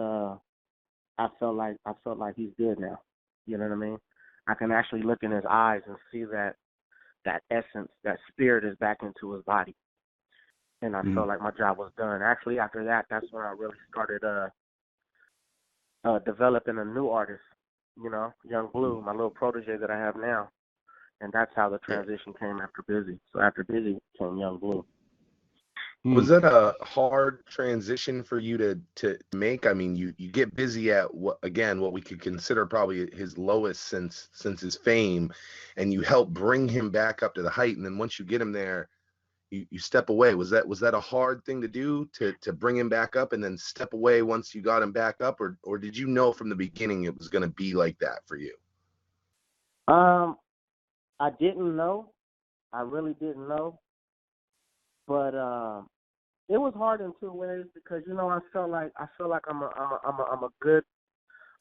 I felt like he's good now. You know what I mean? I can actually look in his eyes and see that essence, that spirit is back into his body. And I felt like my job was done. Actually, after that, that's when I really started developing a new artist, you know, Young Blue, my little protege that I have now. And that's how the transition came after Bizzy. So after Bizzy came Young Blue. Was that a hard transition for you to make? I mean, you get Bizzy at what we could consider probably his lowest since his fame, and you help bring him back up to the height. And then once you get him there, you step away. Was that a hard thing to do, to bring him back up and then step away once you got him back up, or did you know from the beginning it was going to be like that for you? I didn't know. I really didn't know. But it was hard in 2 ways because, you know, I feel like I'm a good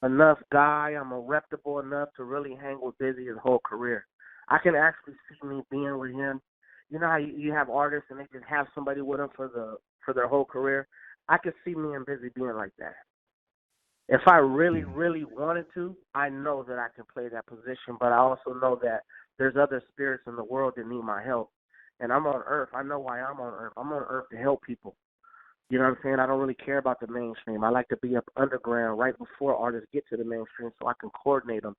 enough guy. I'm a reputable enough to really hang with Bizzy his whole career. I can actually see me being with him. You know how you have artists and they just have somebody with them for their whole career? I could see me and Bizzy being like that. If I really, really wanted to, I know that I can play that position, but I also know that there's other spirits in the world that need my help. And I'm on Earth. I know why I'm on Earth. I'm on Earth to help people. You know what I'm saying? I don't really care about the mainstream. I like to be up underground right before artists get to the mainstream so I can coordinate them.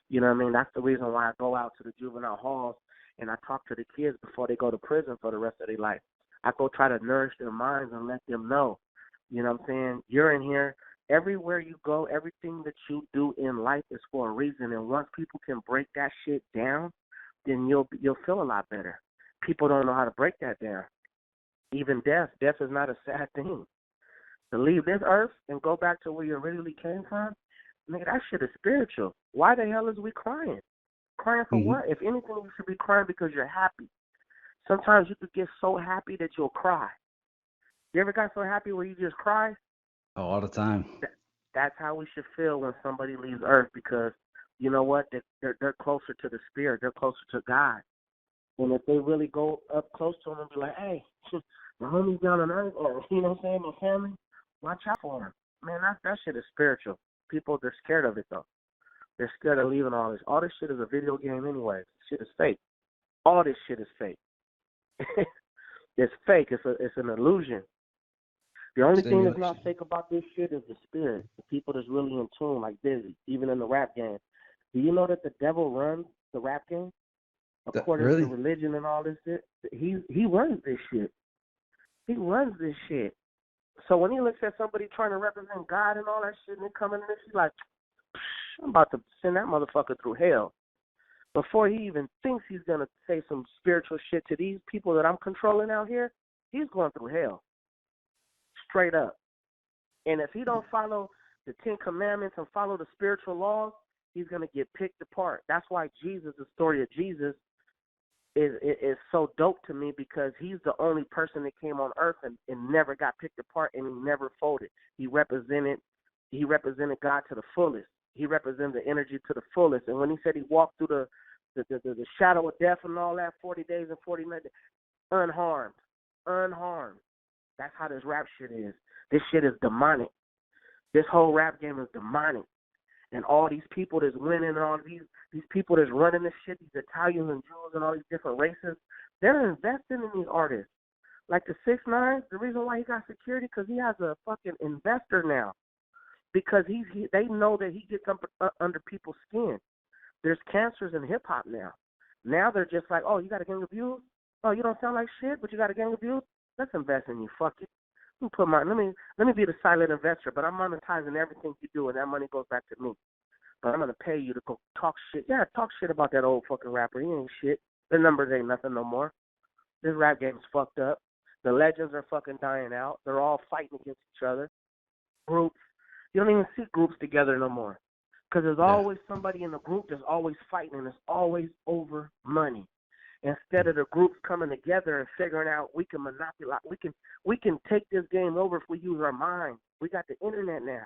You know what I mean? That's the reason why I go out to the juvenile halls and I talk to the kids before they go to prison for the rest of their life. I go try to nourish their minds and let them know, you know what I'm saying? You're in here. Everywhere you go, everything that you do in life is for a reason. And once people can break that shit down, then you'll feel a lot better. People don't know how to break that down. Even death is not a sad thing. To leave this earth and go back to where you originally came from, nigga, that shit is spiritual. Why the hell is we crying? Crying for what? If anything, you should be crying because you're happy. Sometimes you could get so happy that you'll cry. You ever got so happy where you just cry? Oh, all the time. That's how we should feel when somebody leaves Earth, because you know what? They're closer to the spirit. They're closer to God. And if they really go up close to him and be like, hey, my homie's down on Earth, or, you know what I'm saying, my family, watch out for him. Man, that shit is spiritual. People, they're scared of it, though. They're scared of leaving all this. All this shit is a video game anyway. Shit is fake. All this shit is fake. It's fake. It's an illusion. The only thing that's not fake about this shit is the spirit. The people that's really in tune, like Bizzy, even in the rap game. Do you know that the devil runs the rap game? According to religion and all this shit, he runs this shit. He runs this shit. So when he looks at somebody trying to represent God and all that shit, and they coming in, he's like, I'm about to send that motherfucker through hell. Before he even thinks he's going to say some spiritual shit to these people that I'm controlling out here, he's going through hell. Straight up. And if he don't follow the 10 Commandments and follow the spiritual laws, he's going to get picked apart. That's why Jesus, the story of Jesus, is so dope to me, because he's the only person that came on earth and never got picked apart, and he never folded. He represented God to the fullest. He represented the energy to the fullest. And when he said he walked through the shadow of death and all that, 40 days and 40 nights, unharmed. That's how this rap shit is. This shit is demonic. This whole rap game is demonic. And all these people that's winning and all these people that's running this shit, these Italians and Jews and all these different races, they're investing in these artists. Like the 6ix9ine, the reason why he got security, because he has a fucking investor now. Because they know that he gets under people's skin. There's cancers in hip-hop now. Now they're just like, oh, you got a gang of views? Oh, you don't sound like shit, but you got a gang of views? Let's invest in you, fuck it. Let me be the silent investor, but I'm monetizing everything you do, and that money goes back to me. But I'm gonna pay you to go talk shit. Yeah, talk shit about that old fucking rapper. He ain't shit. The numbers ain't nothing no more. This rap game's fucked up. The legends are fucking dying out. They're all fighting against each other. Groups. You don't even see groups together no more, because there's always somebody in the group that's always fighting, and it's always over money. Instead of the groups coming together and figuring out we can monopolize, we can take this game over if we use our minds. We got the internet now.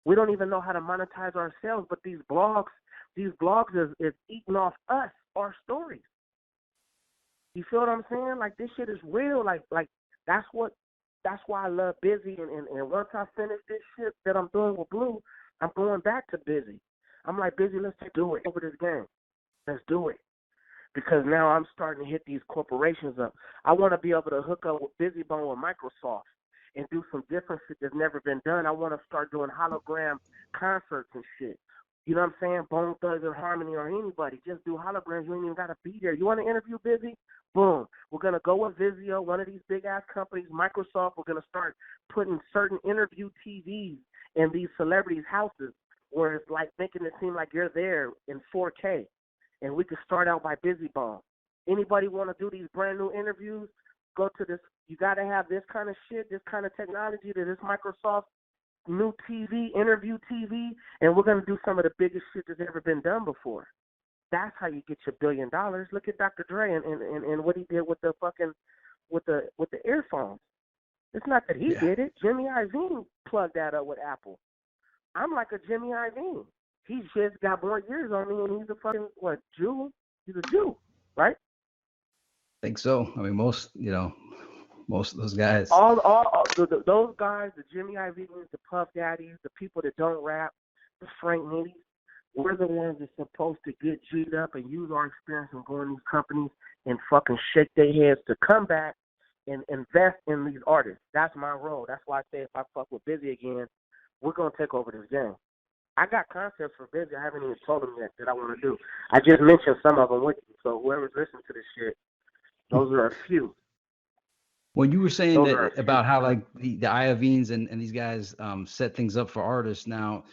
We don't even know how to monetize ourselves, but these blogs is eating off us, our stories. You feel what I'm saying? Like, this shit is real. Like that's why I love Bizzy. And once I finish this shit that I'm doing with Blue, I'm going back to Bizzy. I'm like, Bizzy, let's do it over this game. Let's do it. Because now I'm starting to hit these corporations up. I want to be able to hook up with Bizzy Bone with Microsoft and do some different shit that's never been done. I want to start doing hologram concerts and shit. You know what I'm saying? Bone Thugs and Harmony or anybody. Just do holograms. You ain't even got to be there. You want to interview Bizzy? Boom. We're going to go with Vizio, one of these big-ass companies, Microsoft. We're going to start putting certain interview TVs in these celebrities' houses where it's like making it seem like you're there in 4K. And we could start out by Bizzy Bone. Anybody want to do these brand new interviews? Go to this. You got to have this kind of shit, this kind of technology, to this Microsoft new TV, interview TV, and we're going to do some of the biggest shit that's ever been done before. That's how you get your $1 billion. Look at Dr. Dre and what he did with the fucking with the earphones. It's not that he did it. Jimmy Iovine plugged that up with Apple. I'm like a Jimmy Iovine. He's just got more years on me, and he's a fucking, Jew? He's a Jew, right? I think so. I mean, most of those guys. Those guys, the Jimmy Iovine's, the Puff Daddies, the people that don't rap, the Frank Nitty, we're the ones that's supposed to get G'd up and use our experience and go in these companies and fucking shake their heads to come back and invest in these artists. That's my role. That's why I say if I fuck with Bizzy again, we're going to take over this game. I got concepts for Bizzy. I haven't even told him yet that I want to do. I just mentioned some of them with you. So whoever's listening to this shit, those are a few. When you were saying that about how like the Iovines and these guys set things up for artists now,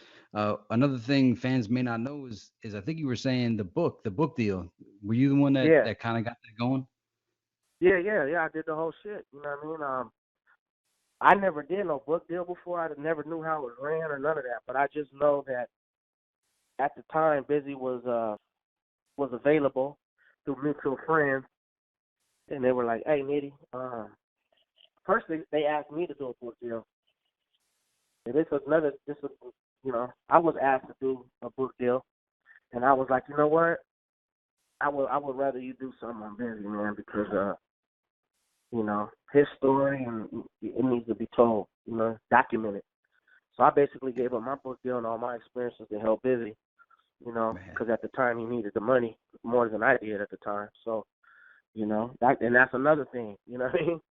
another thing fans may not know is I think you were saying the book deal. Were you the one that kind of got that going? Yeah. I did the whole shit. You know what I mean? I never did no book deal before. I never knew how it was ran or none of that. But I just know that at the time, Bizzy was available through mutual friends, and they were like, "Hey, Nitti." First, they asked me to do a book deal. And I was asked to do a book deal, and I was like, you know what? I would rather you do something on Bizzy, man, because his story, and it needs to be told, documented. So I basically gave up my book deal and all my experiences to help Bizzy, because at the time he needed the money more than I did at the time. So, and that's another thing, you know what I mean?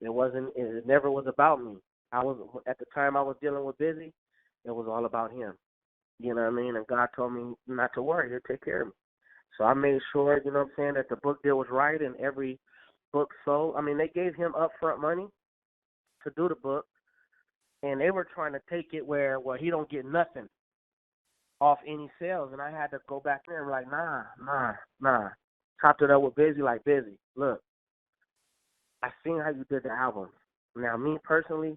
It never was about me. At the time I was dealing with Bizzy, it was all about him. You know what I mean? And God told me not to worry, he'll take care of me. So I made sure, that the book deal was right and every book sold. I mean, they gave him upfront money to do the book, and they were trying to take it where he don't get nothing off any sales. And I had to go back there and be like, nah. Chopped it up with Bizzy, like, Bizzy, look, I seen how you did the album. Now, me personally,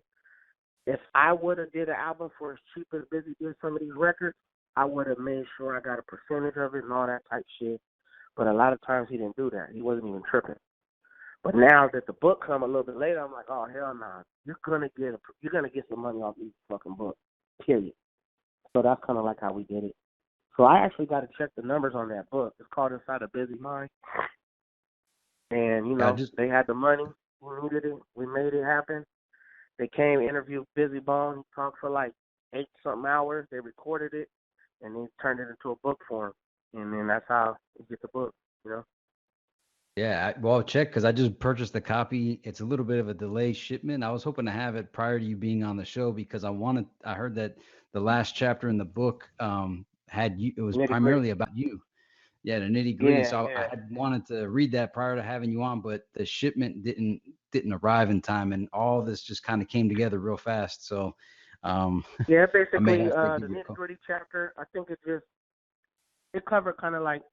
if I would have did an album for as cheap as Bizzy did some of these records, I would have made sure I got a percentage of it and all that type shit. But a lot of times he didn't do that. He wasn't even tripping. But now that the book come a little bit later, I'm like, oh hell no, you're gonna get some money off these fucking books, period. So that's kind of like how we did it. So I actually got to check the numbers on that book. It's called Inside a Busy Mind, and they had the money, we needed it, we made it happen. They came, interviewed Bizzy Bone, he talked for like 8-something hours. They recorded it, and they turned it into a book form, and then that's how we get the book, Yeah, well, check because I just purchased the copy. It's a little bit of a delayed shipment. I was hoping to have it prior to you being on the show because I heard that the last chapter in the book had you. It was primarily about you. Yeah, the nitty gritty. So I had wanted to read that prior to having you on, but the shipment didn't arrive in time, and all this just kind of came together real fast. So basically the nitty gritty chapter. I think it covered kind of like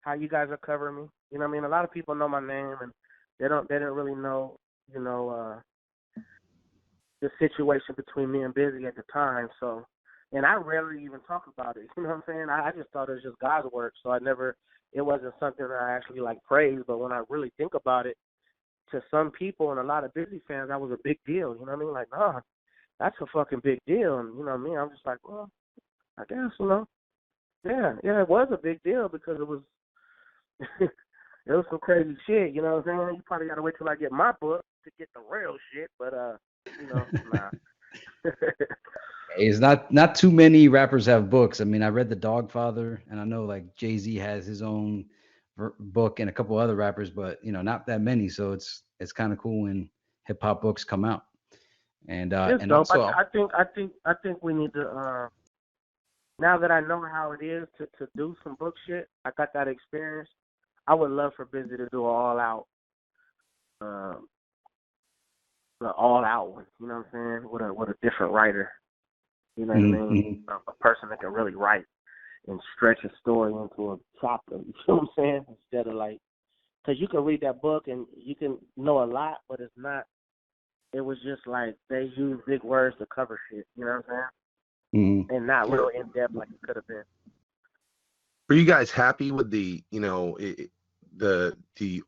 how you guys are covering me. You know what I mean? A lot of people know my name, and they didn't really know, the situation between me and Bizzy at the time. So, and I rarely even talk about it. You know what I'm saying? I just thought it was just God's work. So it wasn't something that I actually like praised. But when I really think about it, to some people and a lot of Bizzy fans, that was a big deal. You know what I mean? Like, nah, that's a fucking big deal. And you know what I mean? I'm just like, well, I guess, yeah, it was a big deal because it was. It was some crazy shit, you know what I'm saying? You probably gotta wait till I get my book to get the real shit, but nah. It's not too many rappers have books. I mean, I read the Dogfather, and I know like Jay-Z has his own book and a couple other rappers, but not that many. So it's kind of cool when hip hop books come out. And it's and dope. also I think we need to now that I know how it is to do some book shit, I got that experience. I would love for Bizzy to do an all-out one. You know what I'm saying? With a different writer. You know what I mean? A person that can really write and stretch a story into a chapter. You know what I'm saying? Instead of like, because you can read that book and you can know a lot, but it's not. It was just like they use big words to cover shit. You know what I'm saying? And not real in depth like it could have been. Were you guys happy with the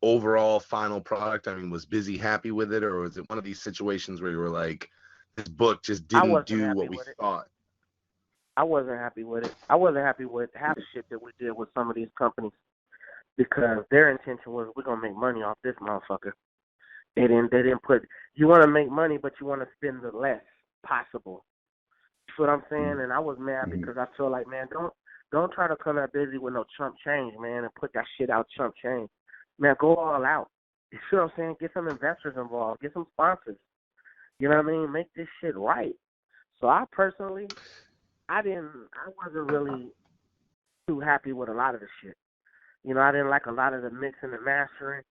overall final product? I mean, was Bizzy happy with it, or was it one of these situations where you were like, this book just didn't do what we thought? I wasn't happy with it. I wasn't happy with half the shit that we did with some of these companies because their intention was we're gonna make money off this motherfucker. They didn't put you want to make money, but you want to spend the less possible. You know what I'm saying? And I was mad because I feel like, man, don't try to come that Bizzy with no chump change, man, and put that shit out chump change. Man, go all out. You see what I'm saying? Get some investors involved. Get some sponsors. You know what I mean? Make this shit right. So I personally, I wasn't really too happy with a lot of the shit. I didn't like a lot of the mixing and mastering.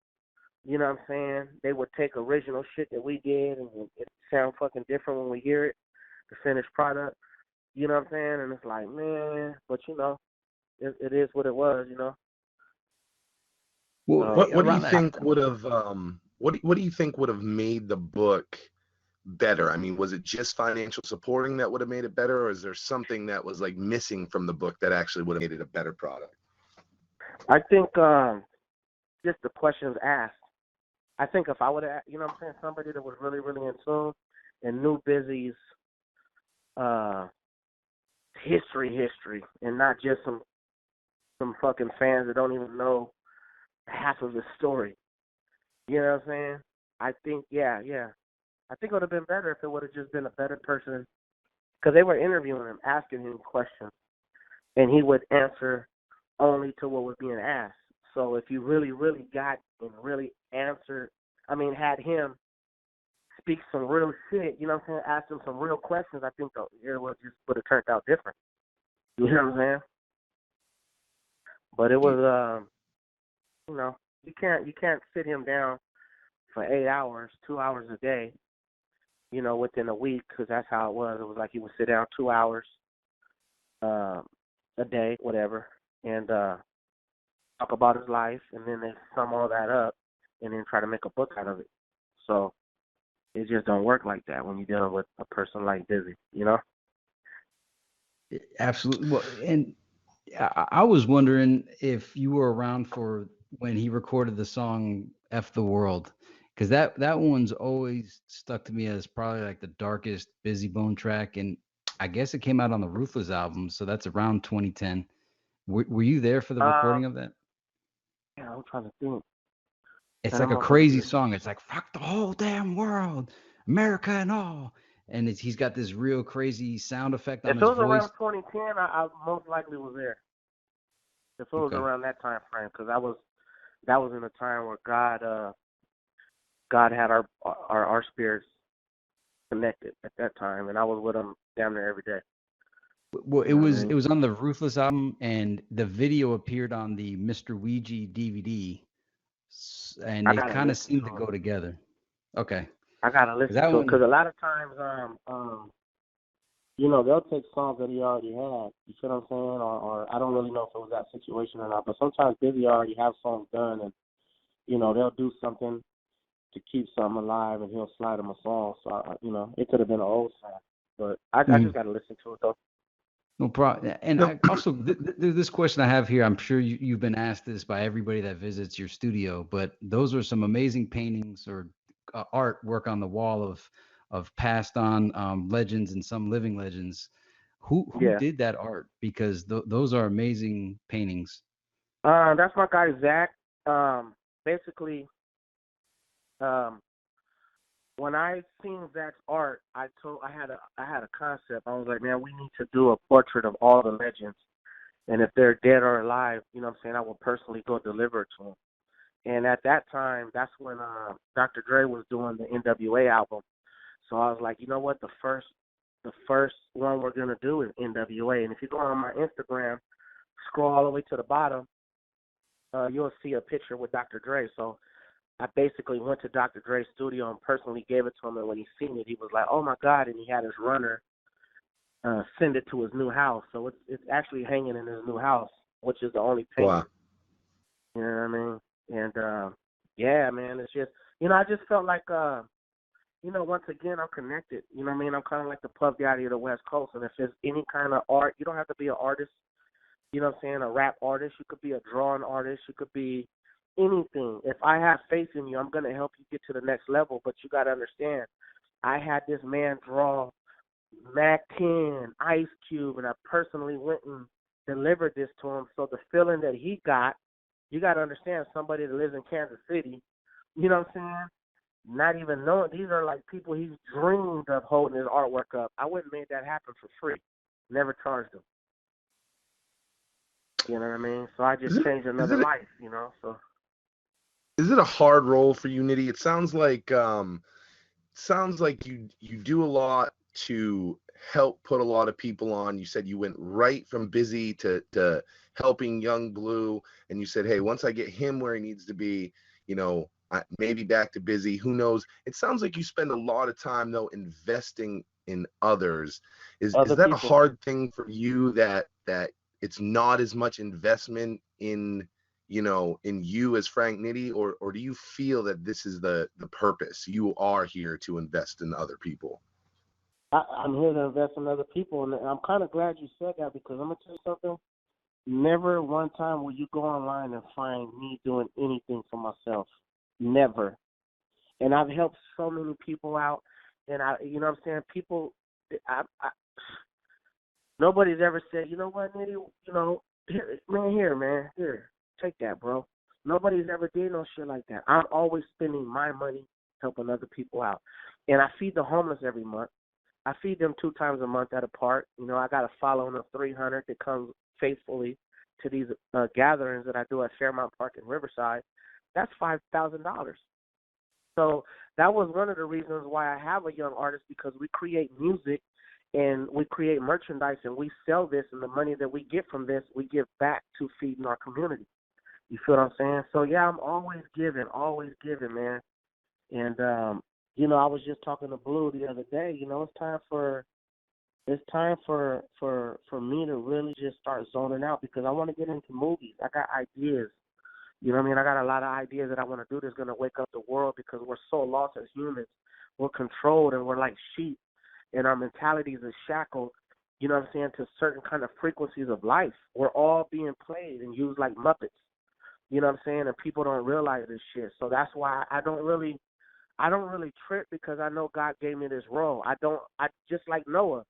You know what I'm saying? They would take original shit that we did and it sound fucking different when we hear it, the finished product. You know what I'm saying? And it's like, man, but it is what it was, Well, what do you think would have what do you think would have made the book better? I mean, was it just financial supporting that would have made it better, or is there something that was like missing from the book that actually would have made it a better product? I think just the questions asked. I think if I would have, somebody that was really, really in tune and knew Bizzy's history, and not just some fucking fans that don't even know half of the story. You know what I'm saying? I think, yeah. I think it would have been better if it would have just been a better person, because they were interviewing him, asking him questions, and he would answer only to what was being asked. So if you really, really got and really answered, had him speak some real shit, you know what I'm saying, ask him some real questions, I think it would have turned out different. You know what I'm saying? But it was, you can't sit him down for 8 hours, 2 hours a day, within a week, because that's how it was. It was like he would sit down 2 hours a day, whatever, and talk about his life, and then they sum all that up and then try to make a book out of it. So it just don't work like that when you're dealing with a person like Bizzy, you know? Absolutely. Well, and I was wondering if you were around for when he recorded the song "F the World," because that one's always stuck to me as probably like the darkest Bizzy Bone track, and I guess it came out on the Ruthless album, so that's around 2010. Were you there for the recording of that? Yeah, I'm trying to think. It's And like I'm a over crazy here. song. It's like "Rock the whole damn world, America and all," and he's got this real crazy sound effect on If it his was voice. around 2010, I most likely was there. If it was Okay. around that time frame, because that was in a time where God had our spirits connected at that time, and I was with him down there every day. Well, You know what I it mean? was on the Ruthless album, and the video appeared on the Mr. Ouija DVD, and I they gotta kind of listen seem to to go it. together. Okay, I gotta 'cause listen that to it because one, a lot of times, you know, they'll take songs that he already had. You feel what I'm saying? Or I don't really know if it was that situation or not. But sometimes Busy already have songs done, and you know they'll do something to keep something alive, and he'll slide them a song. So you know, it could have been an old song, but I Mhm. just gotta listen to it though. No problem. And No, I also this question I have here, I'm sure you've been asked this by everybody that visits your studio, but those are some amazing paintings or artwork on the wall of passed on legends and some living legends. Who Yeah. did that art? Because those are amazing paintings. That's my guy Zach. Basically, um, when I seen Zach's art, I had a concept. I was like, man, we need to do a portrait of all the legends, and if they're dead or alive, you know what I'm saying, I will personally go deliver it to them. And at that time, that's when Dr. Dre was doing the NWA album. So I was like, you know what, the first one we're gonna do is NWA. And if you go on my Instagram, scroll all the way to the bottom, you'll see a picture with Dr. Dre. So I basically went to Dr. Dre's studio and personally gave it to him. And when he seen it, he was like, "Oh my God!" And he had his runner send it to his new house. So it's actually hanging in his new house, which is the only wow. painting. You know what I mean? And yeah, man, it's just I just felt like once again I'm connected. You know what I mean? I'm kind of like the Puff Daddy of the West Coast. And if there's any kind of art, you don't have to be an artist. You know what I'm saying? A rap artist. You could be a drawing artist. You could be anything. If I have faith in you, I'm going to help you get to the next level. But you got to understand, I had this man draw Mac 10, Ice Cube, and I personally went and delivered this to him. So the feeling that he got, you got to understand, somebody that lives in Kansas City, you know what I'm saying? Not even knowing, these are like people he's dreamed of holding his artwork up. I wouldn't make that happen for free. Never charged him. You know what I mean? So I just Is it changed is another it life, so. is it a hard role for you, Nitty? It sounds like you do a lot to help put a lot of people on. You said you went right from Bizzy to helping Young Blue, and you said, hey, once I get him where he needs to be, maybe back to Bizzy. Who knows? It sounds like you spend a lot of time though investing in others. Is Other that a people. hard thing for you that it's not as much investment in in you as Frank Nitty, or do you feel that this is the purpose? You are here to invest in other people. I'm here to invest in other people, and I'm kind of glad you said that because I'm going to tell you something. Never one time will you go online and find me doing anything for myself. Never. And I've helped so many people out, and you know what I'm saying? People, nobody's ever said, you know what, Nitty, here, take that, bro. Nobody's ever did no shit like that. I'm always spending my money helping other people out. And I feed the homeless every month. I feed them 2 times a month at a park. I got a following of 300 that comes faithfully to these gatherings that I do at Fairmount Park in Riverside. That's $5,000. So that was one of the reasons why I have a young artist, because we create music and we create merchandise and we sell this, and the money that we get from this, we give back to feeding our community. You feel what I'm saying? So, yeah, I'm always giving, man. And, I was just talking to Blue the other day. It's time for me to really just start zoning out, because I want to get into movies. I got ideas. You know what I mean? I got a lot of ideas that I want to do that's going to wake up the world, because we're so lost as humans. we're controlled and we're like sheep, and our mentalities are shackled, you know what I'm saying, to certain kind of frequencies of life. We're all being played and used like Muppets, you know what I'm saying, and people don't realize this shit. So that's why I don't really trip, because I know God gave me this role. I just like Noah.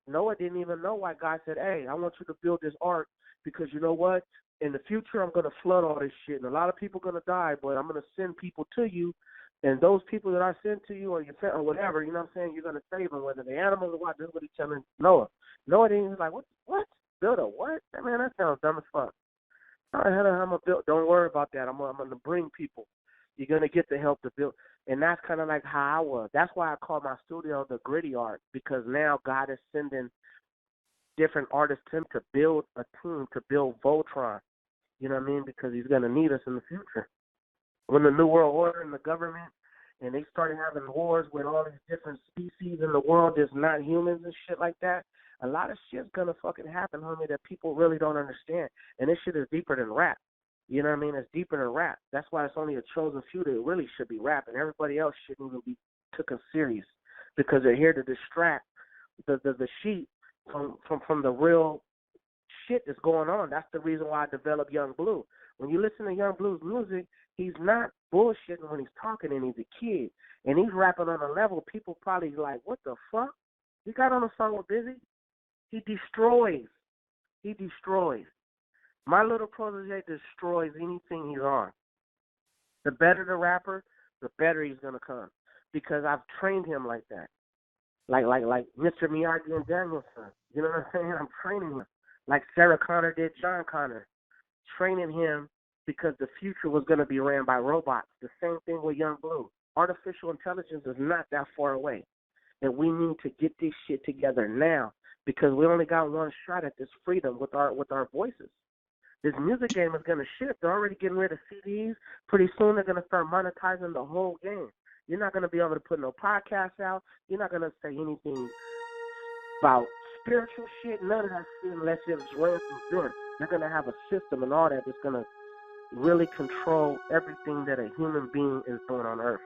Noah didn't even know why God said, hey, I want you to build this ark, because you know what? In the future, I'm going to flood all this shit, and a lot of people are going to die, but I'm going to send people to you, and those people that I send to you or your friend or whatever, you know what I'm saying, you're going to save them, whether the animals or what. This is what he's telling Noah. Noah didn't even like, what? Build a what? Man, that sounds dumb as fuck. All right, I'm going to build. Don't worry about that. I'm going to bring people. You're going to get the help to build. And that's kind of like how I was. That's why I call my studio the gritty art, because now God is sending different artists to him to build a team, to build Voltron. You know what I mean? Because he's going to need us in the future. When the New World Order and the government, and they started having wars with all these different species in the world that's not humans and shit like that, a lot of shit's going to fucking happen, homie, that people really don't understand. And this shit is deeper than rap. You know what I mean? It's deeper than rap. That's why it's only a chosen few that really should be rapping. Everybody else shouldn't even be taken serious, because they're here to distract the sheep from the real shit that's going on. That's the reason why I developed Young Blue. When you listen to Young Blue's music, he's not bullshitting when he's talking, and he's a kid. And he's rapping on a level people probably like, what the fuck? He got on a song with Bizzy. He destroys. My little protege destroys anything he's on. The better the rapper, the better he's going to come, because I've trained him like that. Like Mr. Miyagi and Danielson. You know what I'm saying? I'm training him. Like Sarah Connor did John Connor. Training him because the future was going to be ran by robots. The same thing with Young Blue. Artificial intelligence is not that far away. And we need to get this shit together now, because we only got one shot at this freedom with our voices. This music game is going to shift. They're already getting rid of CDs. Pretty soon they're going to start monetizing the whole game. You're not going to be able to put no podcasts out. You're not going to say anything about spiritual shit, none of that shit, unless it's ran through good. They're going to have a system and all that that's going to really control everything that a human being is doing on Earth.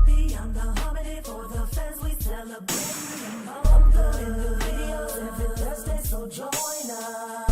Beyond the harmony for the fans, we celebrate. I'm good in the videos every Thursday, so join us.